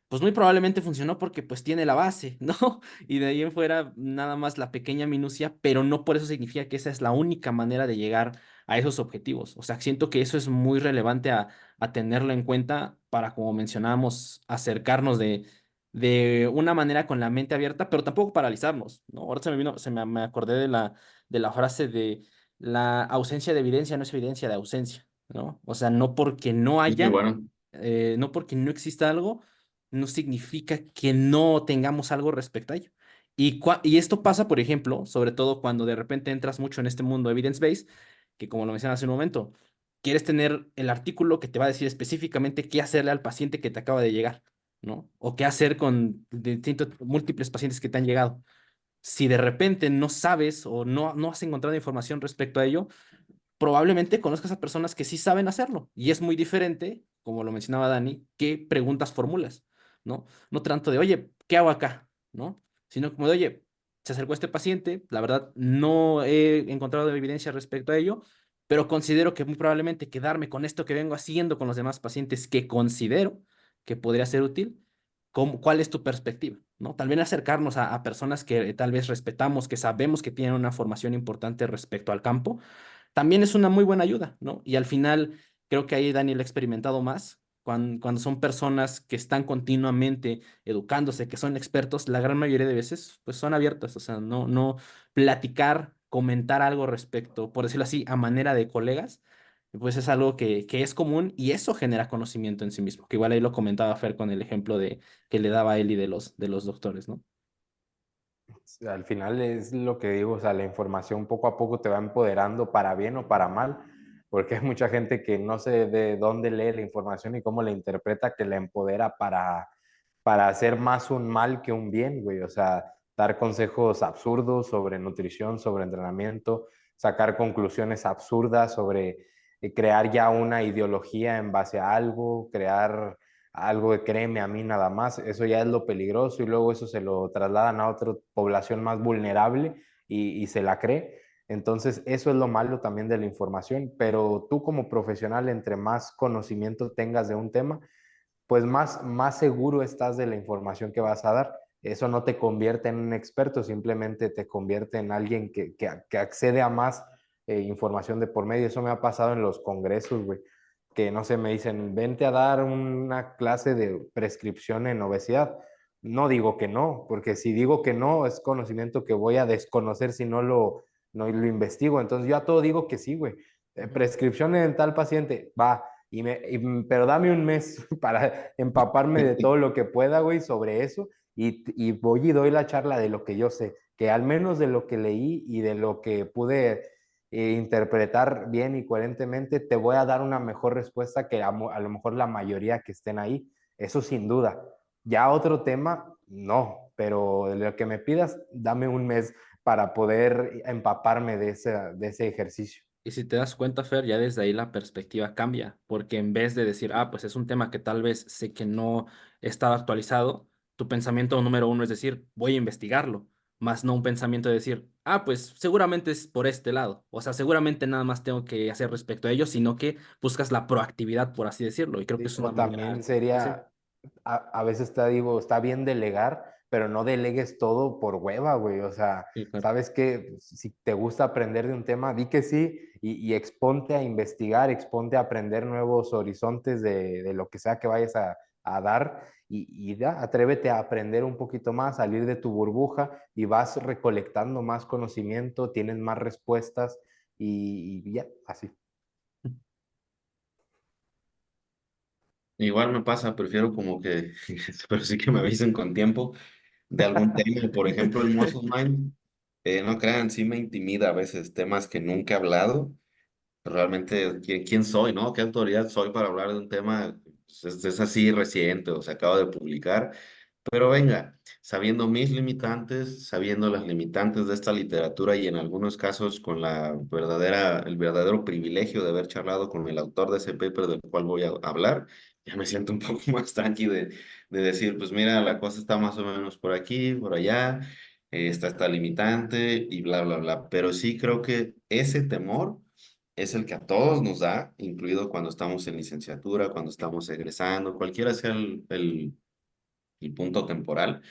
S1: pues muy probablemente funcionó porque pues tiene la base, ¿no? Y de ahí en fuera nada más la pequeña minucia, pero no por eso significa que esa es la única manera de llegar a esos objetivos. O sea, siento que eso es muy relevante a tenerlo en cuenta para, como mencionábamos, acercarnos de una manera con la mente abierta, pero tampoco paralizarnos, ¿no? Ahora me acordé de la frase de la ausencia de evidencia no es evidencia de ausencia, ¿no? O sea, no porque no
S3: Es muy
S1: haya,
S3: bueno.
S1: no porque no exista algo no significa que no tengamos algo respecto a ello. Y esto pasa, por ejemplo, sobre todo cuando de repente entras mucho en este mundo evidence-based, que como lo mencioné hace un momento, quieres tener el artículo que te va a decir específicamente qué hacerle al paciente que te acaba de llegar, ¿no? O qué hacer con distintos, múltiples pacientes que te han llegado. Si de repente no sabes o no has encontrado información respecto a ello, probablemente conozcas a personas que sí saben hacerlo. Y es muy diferente, como lo mencionaba Dani, qué preguntas formulas, ¿no? No tanto de, oye, ¿qué hago acá? ¿No? Sino como de, oye, se acercó este paciente, la verdad no he encontrado evidencia respecto a ello, pero considero que muy probablemente quedarme con esto que vengo haciendo con los demás pacientes que considero que podría ser útil. ¿Cuál es tu perspectiva? ¿No? Tal vez acercarnos a personas que tal vez respetamos, que sabemos que tienen una formación importante respecto al campo, también es una muy buena ayuda, ¿no? Y al final, creo que ahí Daniel ha experimentado más. Cuando son personas que están continuamente educándose, que son expertos, la gran mayoría de veces, pues son abiertas, o sea, no platicar, comentar algo respecto, por decirlo así, a manera de colegas, pues es algo que es común y eso genera conocimiento en sí mismo, que igual ahí lo comentaba Fer con el ejemplo de que le daba a Eli de los doctores, ¿no?
S2: Al final es lo que digo, o sea, la información poco a poco te va empoderando para bien o para mal, porque hay mucha gente que no sé de dónde lee la información y cómo la interpreta, que la empodera para hacer más un mal que un bien, güey. O sea, dar consejos absurdos sobre nutrición, sobre entrenamiento, sacar conclusiones absurdas sobre crear ya una ideología en base a algo, crear algo de créeme a mí nada más, eso ya es lo peligroso y luego eso se lo trasladan a otra población más vulnerable y se la cree. Entonces, eso es lo malo también de la información, pero tú como profesional, entre más conocimiento tengas de un tema, pues más seguro estás de la información que vas a dar. Eso no te convierte en un experto, simplemente te convierte en alguien que accede a más información de por medio. Eso me ha pasado en los congresos, güey, que no sé, me dicen, vente a dar una clase de prescripción en obesidad. No digo que no, porque si digo que no, es conocimiento que voy a desconocer si no lo investigo. Entonces yo a todo digo que sí, güey.
S1: Ujú.
S2: Prescripción en tal paciente, va, pero dame un mes para empaparme de todo lo que pueda, güey, sobre eso. Y voy y doy la charla de lo que yo sé, que al menos de lo que leí y de lo que pude interpretar bien y coherentemente, te voy a dar una mejor respuesta que a lo mejor la mayoría que estén ahí. Eso sin duda. Ya otro tema, no, pero de lo que me pidas, dame un mes para poder empaparme de ese ejercicio.
S1: Y si te das cuenta, Fer, ya desde ahí la perspectiva cambia, porque en vez de decir, pues es un tema que tal vez sé que no estaba actualizado, tu pensamiento número uno es decir, voy a investigarlo, más no un pensamiento de decir, pues seguramente es por este lado, o sea, seguramente nada más tengo que hacer respecto a ello, sino que buscas la proactividad, por así decirlo, y creo que
S2: Sí,
S1: es una
S2: o también
S1: manera, pues sí,
S2: sería, a veces te digo, está bien delegar, pero no delegues todo por hueva, güey. O sea,
S1: sí, claro.
S2: sabes que si te gusta aprender de un tema, di que sí y exponte a investigar, exponte a aprender nuevos horizontes de lo que sea que vayas a dar y ya, atrévete a aprender un poquito más, salir de tu burbuja y vas recolectando más conocimiento, tienes más respuestas y ya, así.
S3: Igual me pasa, prefiero como que, pero sí que me avisen con tiempo de algún tema. Por ejemplo, el Muscle Mind, no crean, sí me intimida a veces temas que nunca he hablado. Realmente, ¿quién soy, no? ¿Qué autoridad soy para hablar de un tema? Pues, es así reciente o se acaba de publicar. Pero venga, sabiendo mis limitantes, sabiendo las limitantes de esta literatura y en algunos casos con el verdadero privilegio de haber charlado con el autor de ese paper del cual voy a hablar, ya me siento un poco más tranqui de decir, pues mira, la cosa está más o menos por aquí, por allá, está esta limitante y bla, bla, bla. Pero sí creo que ese temor es el que a todos nos da, incluido cuando estamos en licenciatura, cuando estamos egresando, cualquiera sea el punto temporal,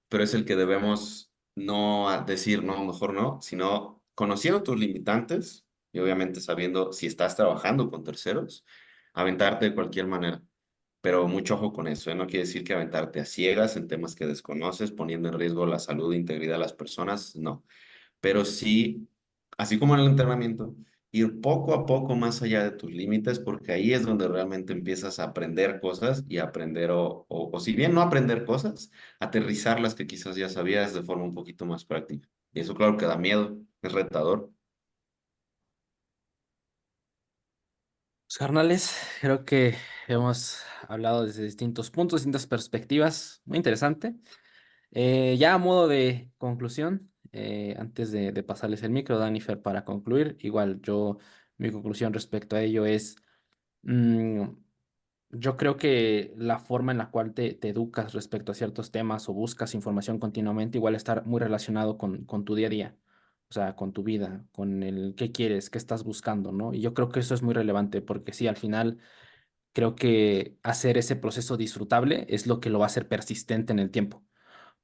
S3: pero es el que debemos no decir no, mejor no, sino conociendo tus limitantes y obviamente sabiendo si estás trabajando con terceros, aventarte de cualquier manera. Pero mucho ojo con eso, ¿eh? No quiere decir que aventarte a ciegas en temas que desconoces, poniendo en riesgo la salud e integridad de las personas, no, pero sí, así como en el entrenamiento, ir poco a poco más allá de tus límites, porque ahí es donde realmente empiezas a aprender cosas y aprender, o si bien no aprender cosas, aterrizar las que quizás ya sabías de forma un poquito más práctica. Y eso claro que da miedo, es retador.
S1: Pues, carnales, creo que hemos hablado desde distintos puntos, distintas perspectivas, muy interesante. Ya a modo de conclusión, antes de pasarles el micro, Dani Fer, para concluir, igual yo Mi conclusión respecto a ello es, mm, yo creo que la forma en la cual te educas respecto a ciertos temas o buscas información continuamente igual estar muy relacionado con tu día a día, o sea, con tu vida, con el qué quieres, qué estás buscando, ¿no? Y yo creo que eso es muy relevante porque sí, al final creo que hacer ese proceso disfrutable es lo que lo va a hacer persistente en el tiempo.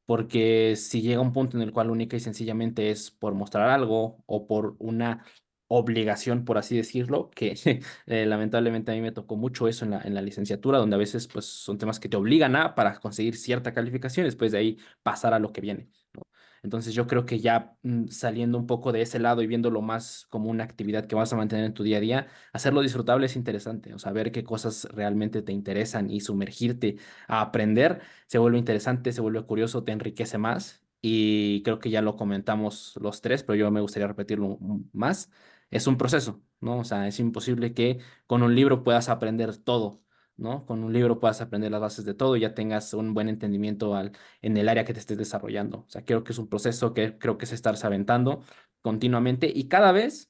S1: Porque si llega un punto en el cual única y sencillamente es por mostrar algo o por una obligación, por así decirlo, que lamentablemente a mí me tocó mucho eso en la licenciatura, donde a veces pues son temas que te obligan a para conseguir cierta calificación, y después de ahí pasar a lo que viene, ¿no? Entonces yo creo que ya saliendo un poco de ese lado y viéndolo más como una actividad que vas a mantener en tu día a día, hacerlo disfrutable es interesante, o sea, ver qué cosas realmente te interesan y sumergirte a aprender se vuelve interesante, se vuelve curioso, te enriquece más y creo que ya lo comentamos los tres, pero yo me gustaría repetirlo más. Es un proceso, ¿no? O sea, es imposible que con un libro puedas aprender todo, ¿no? Con un libro puedas aprender las bases de todo y ya tengas un buen entendimiento en el área que te estés desarrollando. O sea, creo que es un proceso que creo que es estarse aventando continuamente y cada vez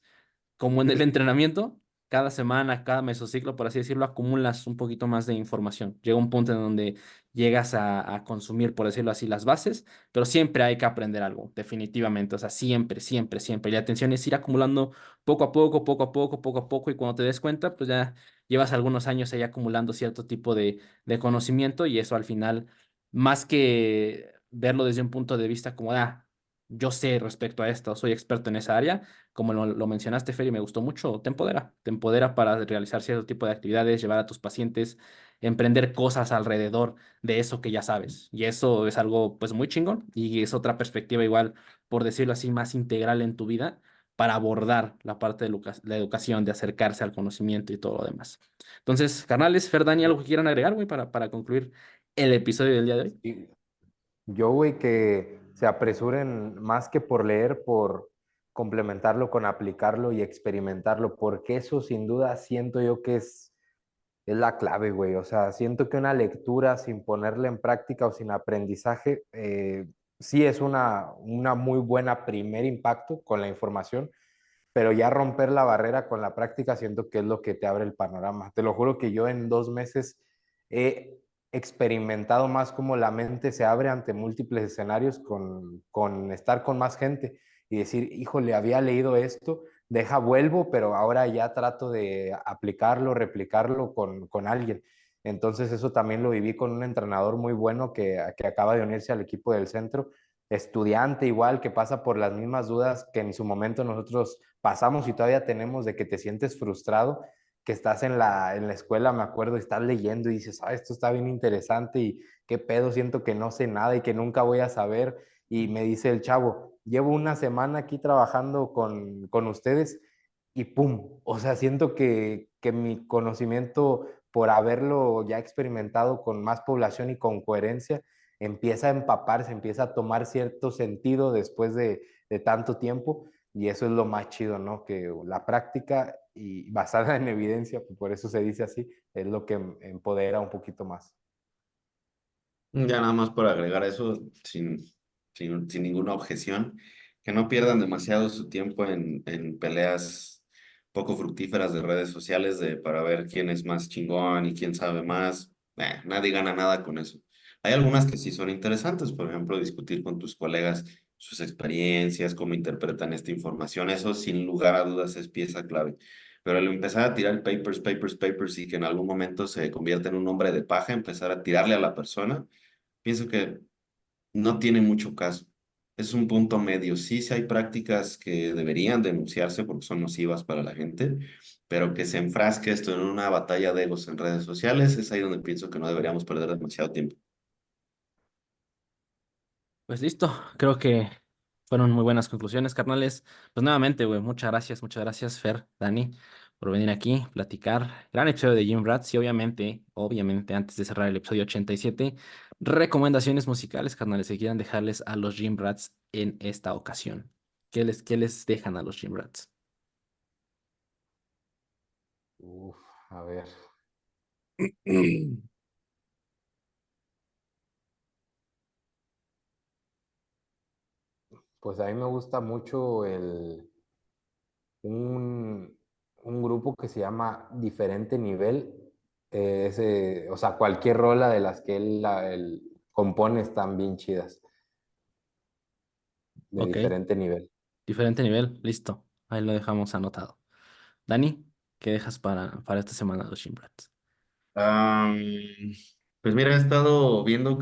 S1: como en el entrenamiento, cada semana, cada mesociclo, por así decirlo, acumulas un poquito más de información. Llega un punto en donde llegas a consumir, por decirlo así, las bases, pero siempre hay que aprender algo, definitivamente. O sea, siempre, siempre, siempre. Y la atención es ir acumulando poco a poco, poco a poco, poco a poco, y cuando te des cuenta, pues ya llevas algunos años ahí acumulando cierto tipo de conocimiento y eso al final, más que verlo desde un punto de vista como, yo sé respecto a esto, soy experto en esa área como lo mencionaste, Fer, y me gustó mucho, te empodera para realizar cierto tipo de actividades, llevar a tus pacientes, emprender cosas alrededor de eso que ya sabes. Y eso es algo pues muy chingón y es otra perspectiva igual, por decirlo así, más integral en tu vida para abordar la parte de la educación, de acercarse al conocimiento y todo lo demás. Entonces, carnales, Fer, Dani, ¿algo que quieran agregar, güey, para concluir el episodio del día de hoy?
S2: Y yo, güey, que se apresuren más que por leer, por complementarlo con aplicarlo y experimentarlo, porque eso sin duda siento yo que es la clave, güey. O sea, siento que una lectura sin ponerla en práctica o sin aprendizaje, sí es una muy buena primer impacto con la información, pero ya romper la barrera con la práctica siento que es lo que te abre el panorama. Te lo juro que yo en 2 meses he experimentado más cómo la mente se abre ante múltiples escenarios con estar con más gente y decir, híjole, había leído esto, deja vuelvo, pero ahora ya trato de aplicarlo, replicarlo con alguien. Entonces eso también lo viví con un entrenador muy bueno que acaba de unirse al equipo del centro, estudiante igual, que pasa por las mismas dudas que en su momento nosotros pasamos y todavía tenemos de que te sientes frustrado, que estás en la escuela, me acuerdo, y estás leyendo y dices, esto está bien interesante y qué pedo, siento que no sé nada y que nunca voy a saber. Y me dice el chavo, llevo una semana aquí trabajando con ustedes y pum, o sea, siento que mi conocimiento por haberlo ya experimentado con más población y con coherencia, empieza a empaparse, empieza a tomar cierto sentido después de tanto tiempo. Y eso es lo más chido, ¿no? Que la práctica y basada en evidencia, por eso se dice así, es lo que empodera un poquito más.
S3: Ya nada más por agregar eso, sin ninguna objeción, que no pierdan demasiado su tiempo en peleas poco fructíferas de redes sociales para ver quién es más chingón y quién sabe más. Nadie gana nada con eso. Hay algunas que sí son interesantes, por ejemplo, discutir con tus colegas sus experiencias, cómo interpretan esta información, eso sin lugar a dudas es pieza clave. Pero el empezar a tirar papers, papers, papers y que en algún momento se convierta en un hombre de paja, empezar a tirarle a la persona, pienso que no tiene mucho caso. Es un punto medio. Sí, sí hay prácticas que deberían denunciarse porque son nocivas para la gente, pero que se enfrasque esto en una batalla de egos en redes sociales, es ahí donde pienso que no deberíamos perder demasiado tiempo.
S1: Pues listo, creo que fueron muy buenas conclusiones, carnales. Pues nuevamente, güey, muchas gracias, Fer, Dani, por venir aquí, platicar. Gran episodio de Jim Rats y obviamente, antes de cerrar el episodio 87, recomendaciones musicales, carnales, que quieran dejarles a los Jim Rats en esta ocasión. ¿Qué les dejan a los Jim Rats?
S2: Uf, a ver, pues a mí me gusta mucho un, un grupo que se llama Diferente Nivel. O sea, cualquier rola de las que él compone están bien chidas, de
S1: Ok,
S2: diferente nivel.
S1: diferente nivel, listo. Ahí lo dejamos anotado. Dani, ¿qué dejas para esta semana de los Gym Rats?
S3: Am, pues mira, he estado viendo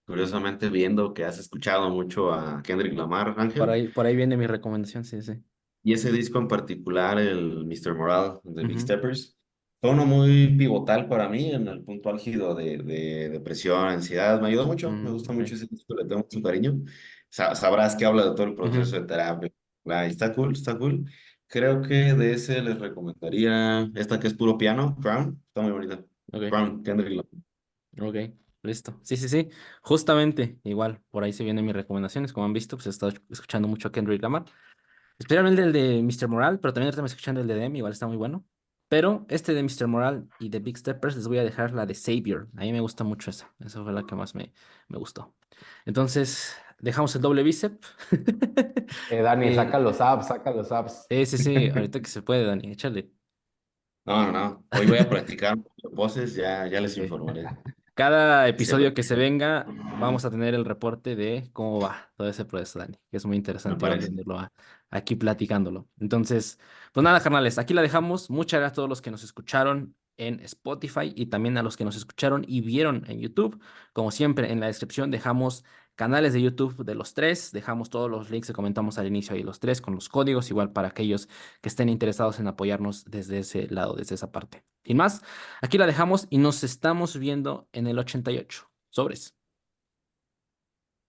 S3: curiosamente viendo que has escuchado mucho a Kendrick Lamar, Ángel.
S1: Por ahí viene mi recomendación, sí, sí.
S3: Y ese disco en particular, el Mr. Moral de Big
S1: Ujú,
S3: Steppers, fue uno muy pivotal para mí en el punto álgido de depresión, ansiedad. Me ayudó mucho, me gusta
S1: ok,
S3: mucho ese disco, le tengo mucho cariño. Sabrás que habla de todo el proceso
S1: ujú,
S3: de terapia. Y está cool, está cool. Creo que de ese les recomendaría esta que es puro piano, Crown, está muy bonita.
S1: ok,
S3: Crown, Kendrick Lamar.
S1: ok, listo. Sí, sí, sí. Justamente, igual, por ahí se vienen mis recomendaciones. Como han visto, pues he estado escuchando mucho a Kendrick Lamar. Especialmente el de Mr. Moral, pero también estamos escuchando el de Demi, igual está muy bueno. Pero este de Mr. Moral y de Big Steppers les voy a dejar la de Savior. A mí me gusta mucho esa. Esa fue la que más me gustó. Entonces, dejamos el doble bíceps.
S2: Dani,
S1: Eh,
S2: saca los apps, saca los apps.
S1: sí, sí, ahorita que se puede, Dani, échale.
S3: No, no, no. Hoy voy a practicar poses, ya les
S1: Sí.
S3: informaré.
S1: Cada
S3: Sí,
S1: episodio que se venga, vamos a tener el reporte de cómo va todo ese proceso, Dani, que es muy
S3: me
S1: interesante igual
S3: parece.
S1: venirlo aquí platicándolo. Entonces, pues nada, carnales, aquí la dejamos. Muchas gracias a todos los que nos escucharon en Spotify y también a los que nos escucharon y vieron en YouTube. Como siempre, en la descripción dejamos canales de YouTube de los tres, dejamos todos los links que comentamos al inicio ahí los tres con los códigos, igual para aquellos que estén interesados en apoyarnos desde ese lado, desde esa parte. Y más. Aquí la dejamos y nos estamos viendo en el 88. Sobres.